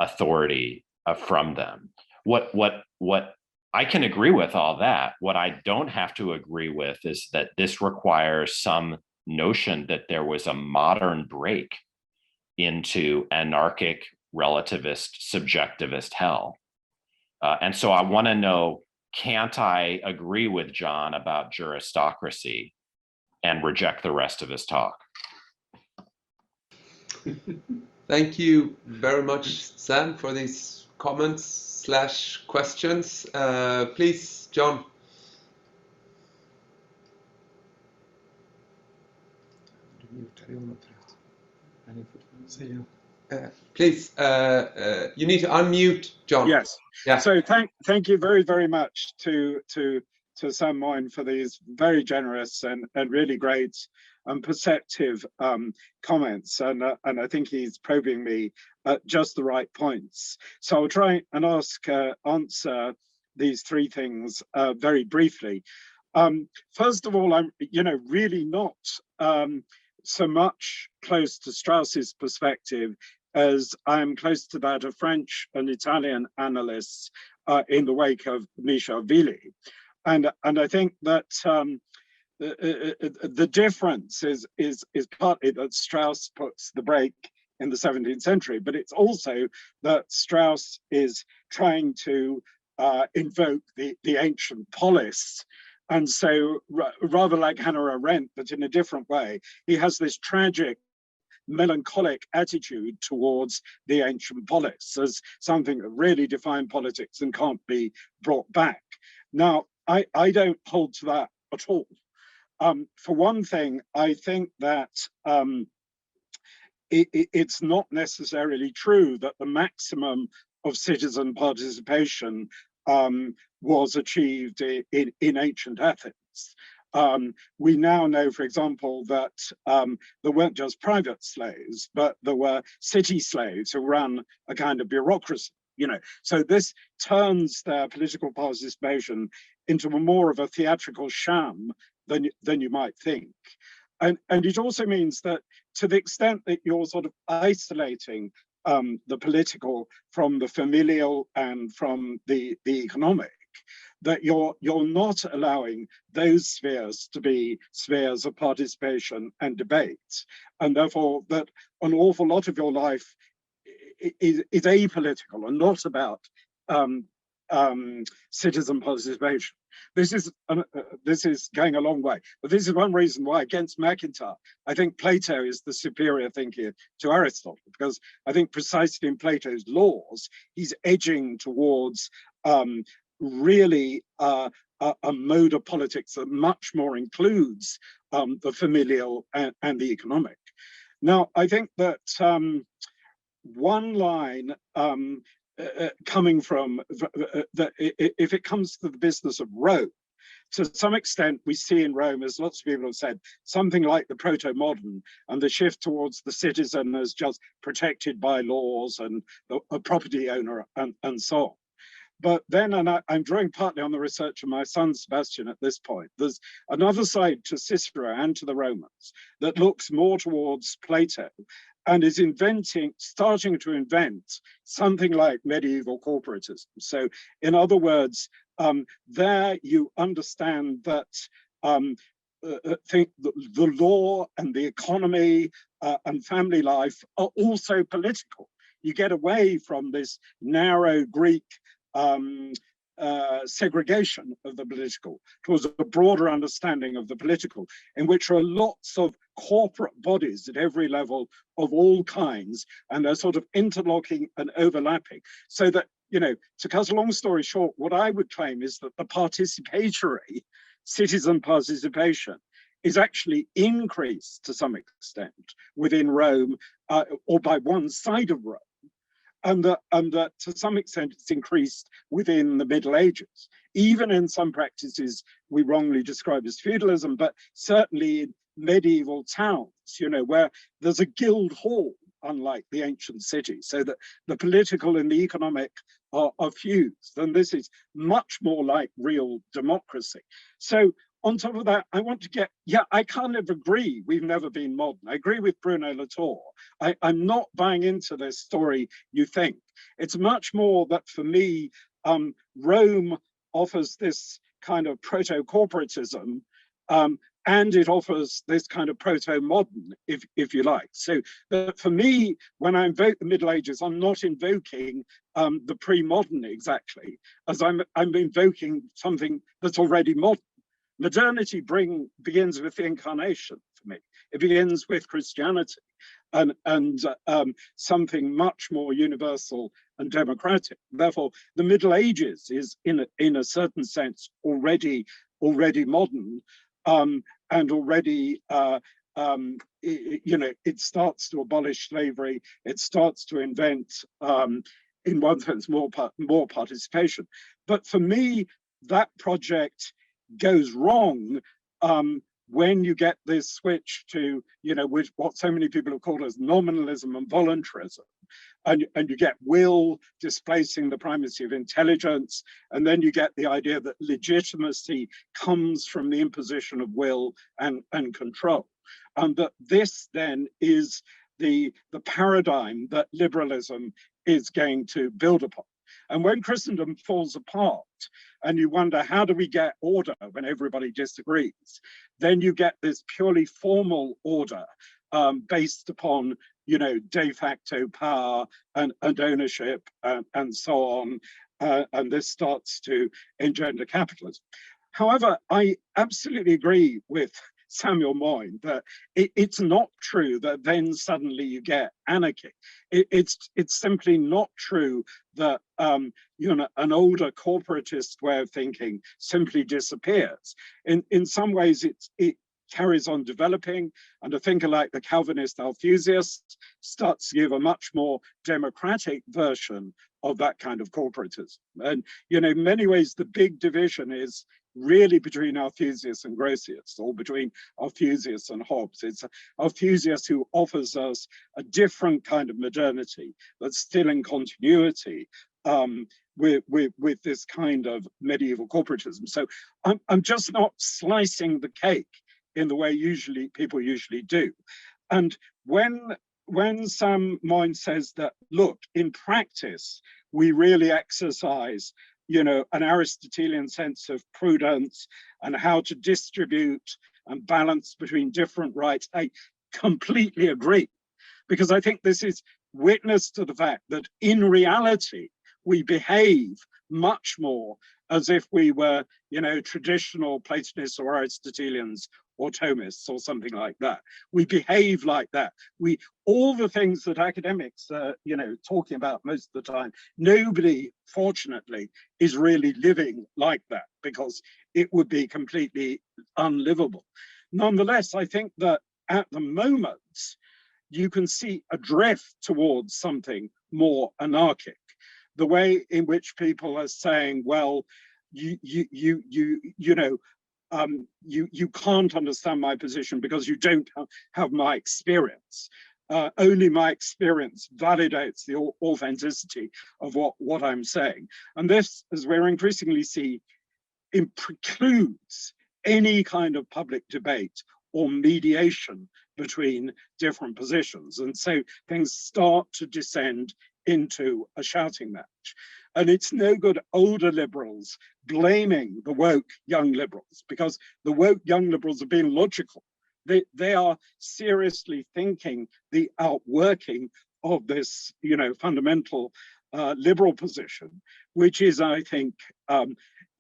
authority from them. What I can agree with all that. What I don't have to agree with is that this requires some notion that there was a modern break into anarchic, relativist, subjectivist hell. And so I want to know, can't I agree with John about juristocracy and reject the rest of his talk? Thank you very much, Sam, for these comments/questions. Please, John. Please, you need to unmute, John. Yes. Yeah. So thank you very, very much to Sam Moyn for these very generous and really great and perceptive comments, and I think he's probing me at just the right points. So I'll try and answer these three things very briefly. First of all, I'm really not so much close to Strauss's perspective as I'm close to that of French and Italian analysts in the wake of Michel Wilén. And I think that the difference is partly that Strauss puts the break in the 17th century, but it's also that Strauss is trying to invoke the ancient polis. And so rather like Hannah Arendt, but in a different way, he has this tragic, melancholic attitude towards the ancient polis as something that really defined politics and can't be brought back. Now, I don't hold to that at all. For one thing, I think that it's not necessarily true that the maximum of citizen participation was achieved in ancient Athens. We now know, for example, that there weren't just private slaves, but there were city slaves who ran a kind of bureaucracy. So this turns their political participation into more of a theatrical sham than you might think. And it also means that to the extent that you're sort of isolating the political from the familial and from the economic, that you're not allowing those spheres to be spheres of participation and debate, and therefore that an awful lot of your life is apolitical and not about citizen participation. This is going a long way, but this is one reason why, against McIntyre, I think Plato is the superior thinker to Aristotle, because I think precisely in Plato's laws, he's edging towards really a mode of politics that much more includes the familial and the economic. Now, I think that one line coming from, if it comes to the business of Rome, to some extent, we see in Rome, as lots of people have said, something like the proto-modern and the shift towards the citizen as just protected by laws and a property owner and so on. But then, and I'm drawing partly on the research of my son Sebastian at this point, there's another side to Cicero and to the Romans that looks more towards Plato and is starting to invent something like medieval corporatism. So in other words, there you understand that the law and the economy and family life are also political. you get away from this narrow Greek segregation of the political towards a broader understanding of the political, in which are lots of corporate bodies at every level of all kinds, and they're sort of interlocking and overlapping. So that, you know, to cut a long story short, what I would claim is that the participatory citizen participation is actually increased to some extent within Rome, or by one side of Rome. And that to some extent it's increased within the Middle Ages, even in some practices we wrongly describe as feudalism, but certainly in medieval towns, you know, where there's a guild hall, unlike the ancient city, so that the political and the economic are fused. And this is much more like real democracy. So on top of that, I want to get, yeah, I kind of agree we've never been modern. I agree with Bruno Latour. I'm not buying into this story you think. It's much more that for me, Rome offers this kind of proto-corporatism, and it offers this kind of proto-modern, if you like. So for me, when I invoke the Middle Ages, I'm not invoking the pre-modern exactly, as I'm invoking something that's already modern. Modernity begins with the incarnation for me. It begins with Christianity and something much more universal and democratic. Therefore, the Middle Ages is in a certain sense already modern, and already you know, it starts to abolish slavery. It starts to invent, in one sense, more participation. But for me, that project goes wrong when you get this switch to, you know, which what so many people have called as nominalism and voluntarism, and you get will displacing the primacy of intelligence, and then you get the idea that legitimacy comes from the imposition of will and control, and that this then is the paradigm that liberalism is going to build upon. And when Christendom falls apart and you wonder, how do we get order when everybody disagrees? Then you get this purely formal order based upon, you know, de facto power and ownership and so on. And this starts to engender capitalism. However, I absolutely agree with Samuel Moyn that it's not true that then suddenly you get anarchy. It's simply not true that you know, an older corporatist way of thinking simply disappears. In some ways, it carries on developing, and a thinker like the Calvinist Althusius starts to give a much more democratic version of that kind of corporatism. And, you know, in many ways, the big division is really between Althusius and Grotius, or between Althusius and Hobbes. It's Althusius who offers us a different kind of modernity that's still in continuity with this kind of medieval corporatism. So I'm just not slicing the cake in the way people usually do. And when Sam Moyn says that, look, in practice, we really exercise, you know, an Aristotelian sense of prudence and how to distribute and balance between different rights, I completely agree, because I think this is witness to the fact that in reality, we behave much more as if we were, you know, traditional Platonists or Aristotelians or Thomists or something like that. We behave like that. All the things that academics are, you know, talking about most of the time, nobody, fortunately, is really living like that, because it would be completely unlivable. Nonetheless, I think that at the moment, you can see a drift towards something more anarchic. The way in which people are saying, well, you can't understand my position because you don't have my experience. Only my experience validates the authenticity of what I'm saying. And this, as we're increasingly see, it precludes any kind of public debate or mediation between different positions. And so things start to descend into a shouting match. And it's no good older liberals blaming the woke young liberals, because the woke young liberals are being logical. They are seriously thinking the outworking of this, fundamental liberal position, which is, I think,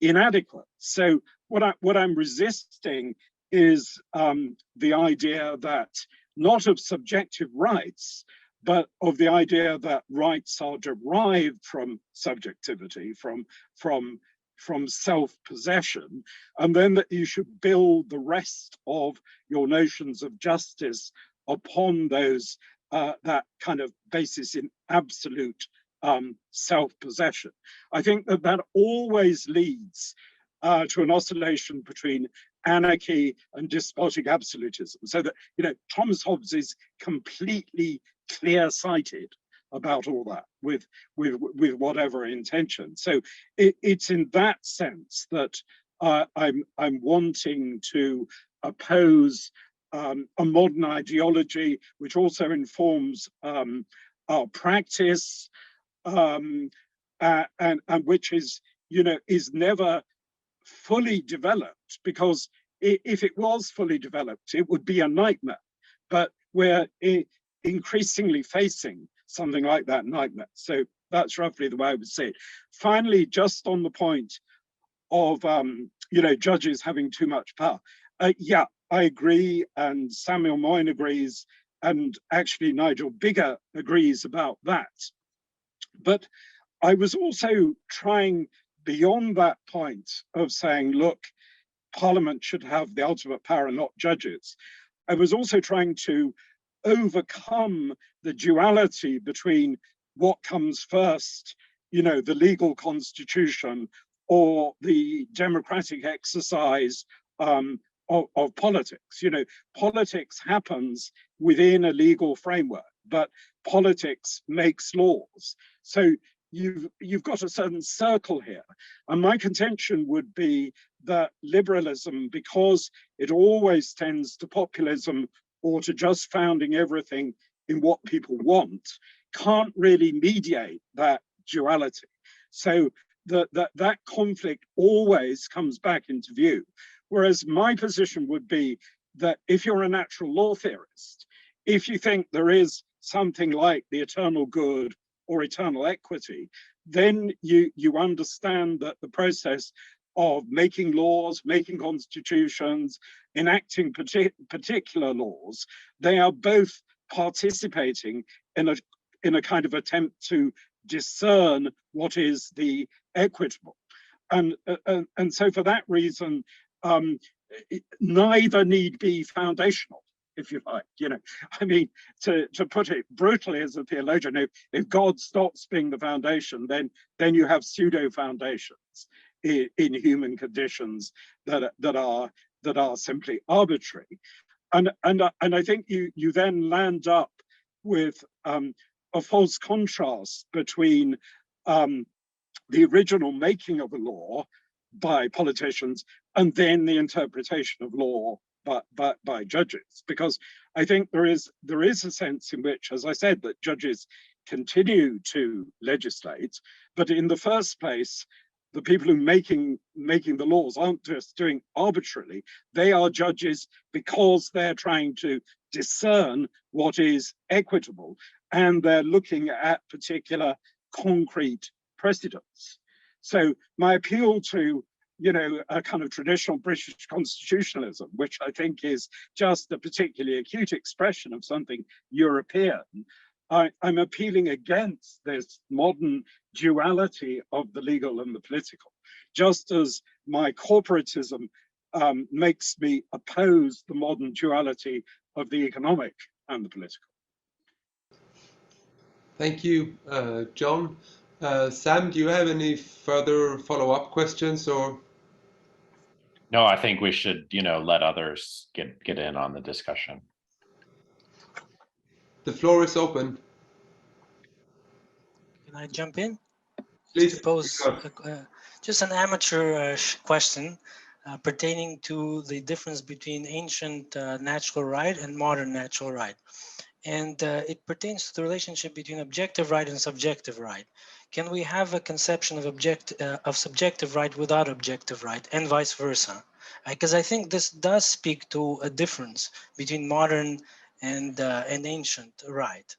inadequate. So what I'm resisting is the idea that not of subjective rights, but of the idea that rights are derived from subjectivity, from self-possession, and then that you should build the rest of your notions of justice upon those that kind of basis in absolute self-possession. I think that always leads to an oscillation between anarchy and despotic absolutism. So that, Thomas Hobbes is completely clear-sighted about all that with whatever intention. So it's in that sense that I'm wanting to oppose a modern ideology which also informs our practice, and which is never fully developed, because if it was fully developed, it would be a nightmare. But we're increasingly facing something like that nightmare. So that's roughly the way I would say it. Finally, just on the point of judges having too much power. Yeah, I agree, and Samuel Moyn agrees, and actually Nigel Bigger agrees about that. But I was also trying beyond that point of saying, look, Parliament should have the ultimate power and not judges. I was also trying to overcome the duality between what comes first, the legal constitution or the democratic exercise of politics. Politics happens within a legal framework, but politics makes laws. So you've got a certain circle here. And my contention would be that liberalism, because it always tends to populism or to just founding everything in what people want, can't really mediate that duality. So that conflict always comes back into view. Whereas my position would be that if you're a natural law theorist, if you think there is something like the eternal good or eternal equity, then you understand that the process of making laws, making constitutions, enacting particular laws, they are both participating in a kind of attempt to discern what is the equitable. And so for that reason, neither need be foundational, if you like. I mean, to put it brutally as a theologian, if God stops being the foundation, then you have pseudo foundations in human conditions that are simply arbitrary. And I think you then land up with a false contrast between the original making of a law by politicians and then the interpretation of law by judges, because I think there is a sense in which, as I said, that judges continue to legislate, but in the first place, the people who making the laws aren't just doing arbitrarily. They are judges because they're trying to discern what is equitable, and they're looking at particular concrete precedents. So my appeal to a kind of traditional British constitutionalism, which I think is just a particularly acute expression of something European, I'm appealing against this modern duality of the legal and the political, just as my corporatism makes me oppose the modern duality of the economic and the political. Thank you, John. Sam, do you have any further follow-up questions or? No, I think we should, let others get in on the discussion. The floor is open. Can I jump in? Please. Just to pose just an amateur question pertaining to the difference between ancient natural right and modern natural right. And it pertains to the relationship between objective right and subjective right. Can we have a conception of subjective right without objective right, and vice versa? Because I think this does speak to a difference between modern and ancient right.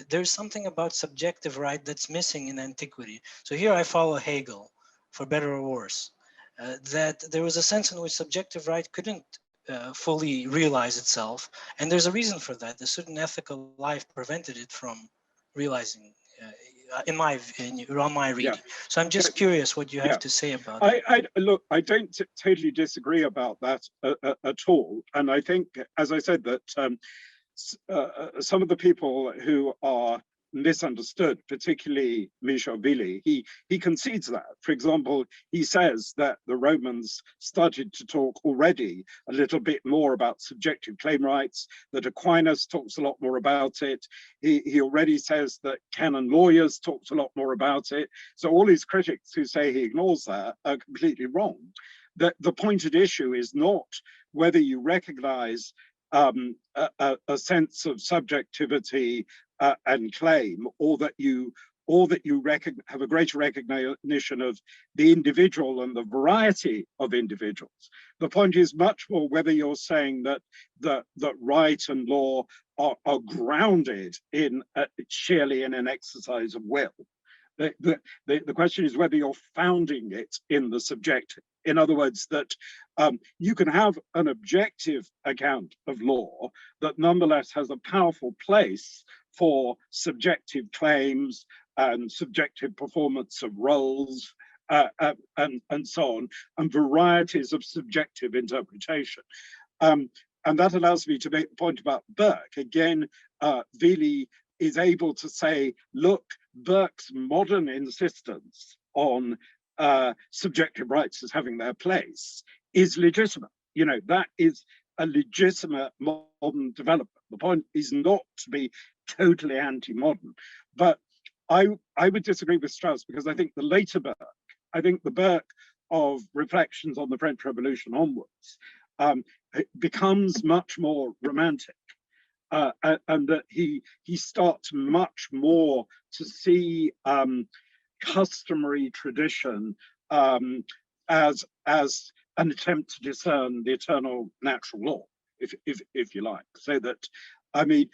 there's something about subjective right that's missing in antiquity. So here I follow Hegel, for better or worse, that there was a sense in which subjective right couldn't fully realize itself, and there's a reason for that. A certain ethical life prevented it from realizing, on my reading. Yeah. So I'm just curious what you have to say about that. Look, I don't totally disagree about that at all, and I think, as I said, that some of the people who are misunderstood, particularly Michel Wilén, he concedes that. For example, he says that the Romans started to talk already a little bit more about subjective claim rights, that Aquinas talks a lot more about it. He already says that canon lawyers talked a lot more about it. So all these critics who say he ignores that are completely wrong. The pointed issue is not whether you recognize a sense of subjectivity and claim, or that you have a greater recognition of the individual and the variety of individuals. The point is much more whether you're saying that that right and law are grounded in sheerly in an exercise of will. The question is whether you're founding it in the subjective. In other words, that you can have an objective account of law that nonetheless has a powerful place for subjective claims and subjective performance of roles and so on, and varieties of subjective interpretation. And that allows me to make the point about Burke. Again, Wilén is able to say, look, Burke's modern insistence on subjective rights as having their place is legitimate. You know, that is a legitimate modern development. The point is not to be totally anti-modern, but I would disagree with Strauss, because I think the later Burke, I think the Burke of Reflections on the French Revolution onwards, becomes much more romantic, and that he starts much more to see customary tradition as an attempt to discern the eternal natural law, if you like. So that, I mean,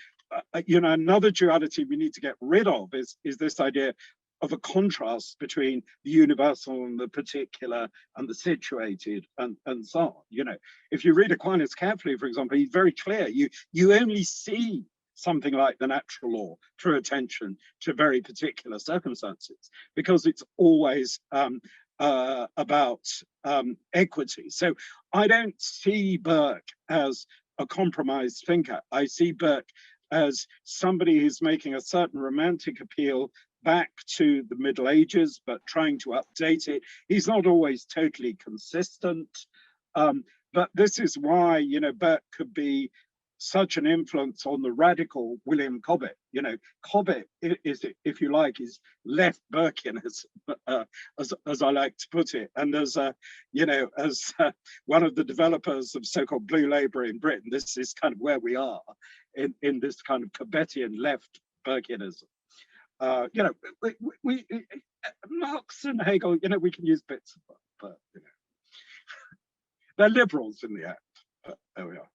you know, another duality we need to get rid of is this idea of a contrast between the universal and the particular and the situated and so on. You know, if you read Aquinas carefully, for example, he's very clear. You only see something like the natural law through attention to very particular circumstances, because it's always about equity. So I don't see Burke as a compromised thinker. I see Burke as somebody who's making a certain romantic appeal back to the Middle Ages, but trying to update it. He's not always totally consistent, but this is why, you know, Burke could be such an influence on the radical William Cobbett. You know, Cobbett is, if you like, is left Burkean, as I like to put it. And as you know, as one of the developers of so-called blue labour in Britain, this is kind of where we are in this kind of Cobbettian left Burkeanism. You know, we Marx and Hegel, you know, we can use bits of it, but you know, they're liberals in the end. But there we are.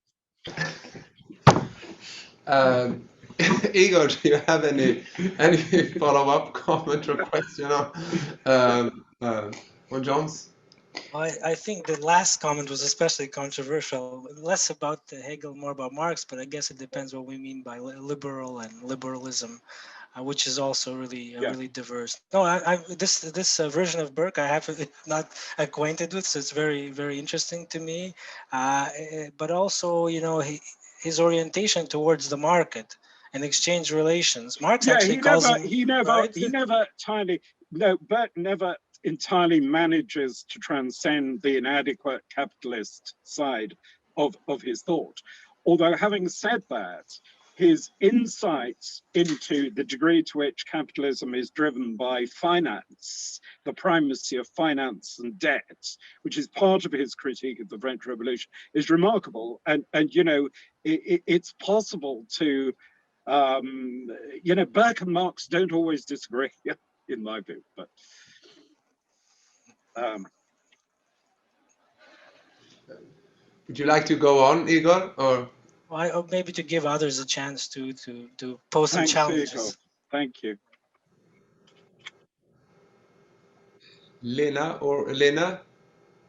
Igor, do you have any follow-up comment or question on John's? I think the last comment was especially controversial, less about Hegel, more about Marx, but I guess it depends what we mean by liberal and liberalism, which is also really really diverse. No, this version of Burke I have not acquainted with, so it's very, very interesting to me. But also, you know, his orientation towards the market and exchange relations. Marx actually calls him, Burke never entirely manages to transcend the inadequate capitalist side of his thought. Although, having said that, his insights into the degree to which capitalism is driven by finance, the primacy of finance and debt, which is part of his critique of the French Revolution, is remarkable. And you know, it's possible to, you know, Burke and Marx don't always disagree, in my view. But would you like to go on, Igor, or? or maybe to give others a chance to pose some challenges. Igor. Thank you. Lena or Elena,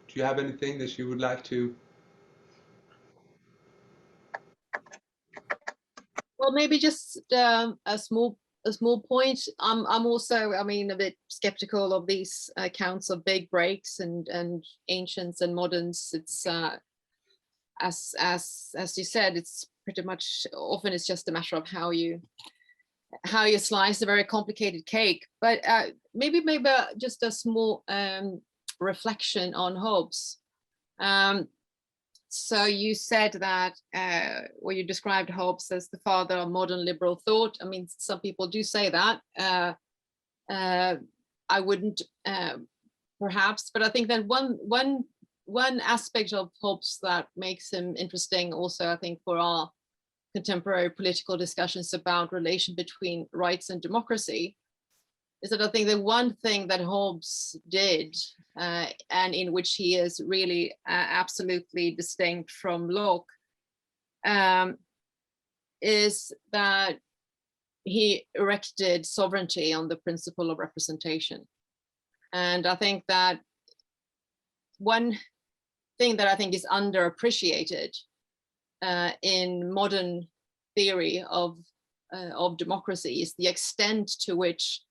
do you have anything that you would like to? Well, maybe just a small point. I'm also, I mean, a bit skeptical of these accounts of big breaks and ancients and moderns. It's as you said, it's pretty much often it's just a matter of how you slice a very complicated cake. But maybe just a small reflection on Hobbes. So you said that, or you described Hobbes as the father of modern liberal thought. I mean, some people do say that. I wouldn't, perhaps, but I think that one aspect of Hobbes that makes him interesting also, I think, for our contemporary political discussions about relation between rights and democracy, is that I think the one thing that Hobbes did, and in which he is really absolutely distinct from Locke, is that he erected sovereignty on the principle of representation. And I think that one thing that I think is underappreciated in modern theory of democracy is the extent to which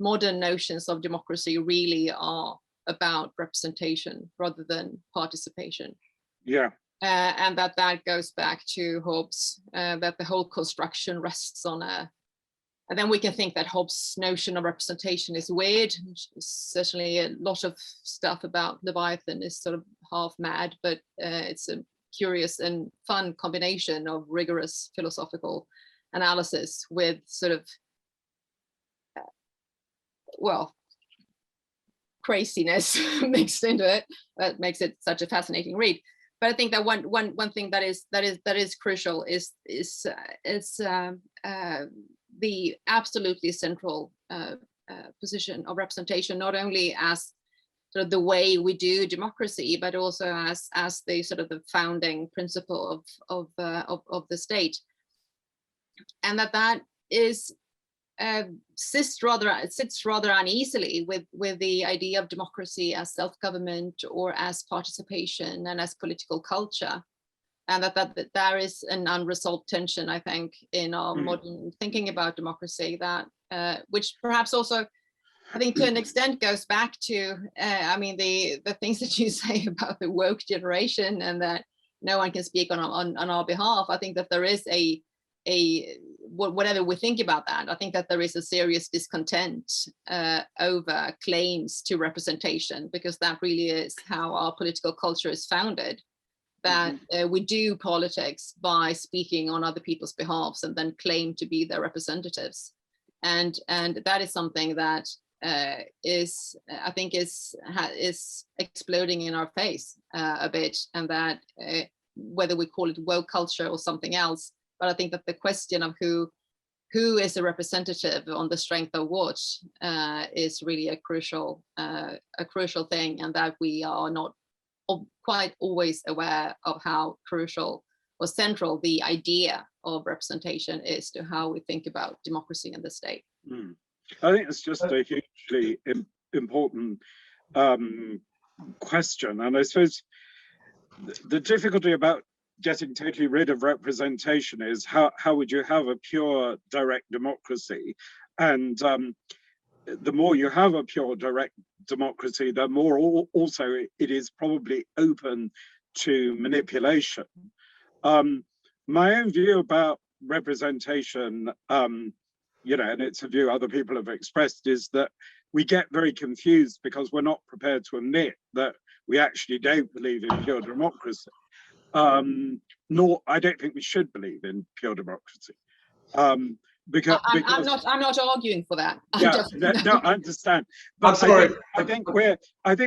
modern notions of democracy really are about representation rather than participation. Yeah. And that goes back to Hobbes, that the whole construction rests on and then we can think that Hobbes' notion of representation is weird. Certainly a lot of stuff about Leviathan is sort of half mad, but it's a curious and fun combination of rigorous philosophical analysis with sort of, well, craziness mixed into it. That makes it such a fascinating read. But I think that one thing that is crucial is the absolutely central position of representation, not only as sort of the way we do democracy, but also as the sort of the founding principle of the state, and that is sits rather uneasily with the idea of democracy as self-government or as participation and as political culture, and that there is an unresolved tension, I think, in our modern thinking about democracy, that which perhaps also, I think, to an extent goes back to I mean, the things that you say about the woke generation and that no one can speak on our behalf. I think that there is whatever we think about that, I think that there is a serious discontent over claims to representation, because that really is how our political culture is founded, that we do politics by speaking on other people's behalves and then claim to be their representatives, and that is something that is, I think, is exploding in our face a bit, and that whether we call it woke culture or something else, but I think that the question of who is a representative on the strength of what is really a crucial thing, and that we are not quite always aware of how crucial or central the idea of representation is to how we think about democracy in the state. I think it's just a hugely important question, and I suppose the difficulty about getting totally rid of representation is how would you have a pure direct democracy? And the more you have a pure direct democracy, the more also it is probably open to manipulation. My own view about representation, you know, and it's a view other people have expressed, is that we get very confused because we're not prepared to admit that we actually don't believe in pure democracy. Nor I don't think we should believe in pure democracy. Because I'm not arguing for that. Yeah, no, I understand. But I'm sorry. I think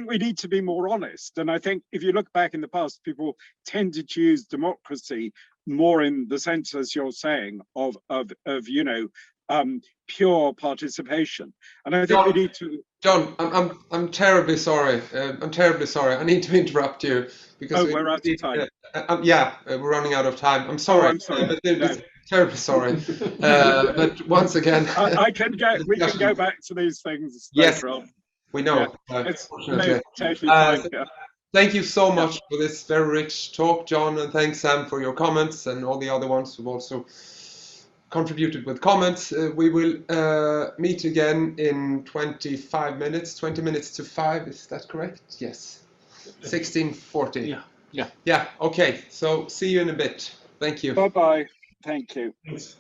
we need to be more honest. And I think if you look back in the past, people tended to use democracy more in the sense, as you're saying, of you know, pure participation. And I think we need to. John, I'm terribly sorry. I'm terribly sorry. I need to interrupt you because we're out of time. we're running out of time. I'm sorry. Oh, I'm sorry. But terribly sorry. But once again, we can go back to these things yes, later on. we know. It's totally fine. Thank you so much for this very rich talk, John, and thanks, Sam, for your comments, and all the other ones who've also contributed with comments. We will meet again in 25 minutes, 20 minutes to 5, is that correct? Yes. 16:40. Yeah. Yeah, okay. So see you in a bit. Thank you. Bye-bye. Thank you. Thanks.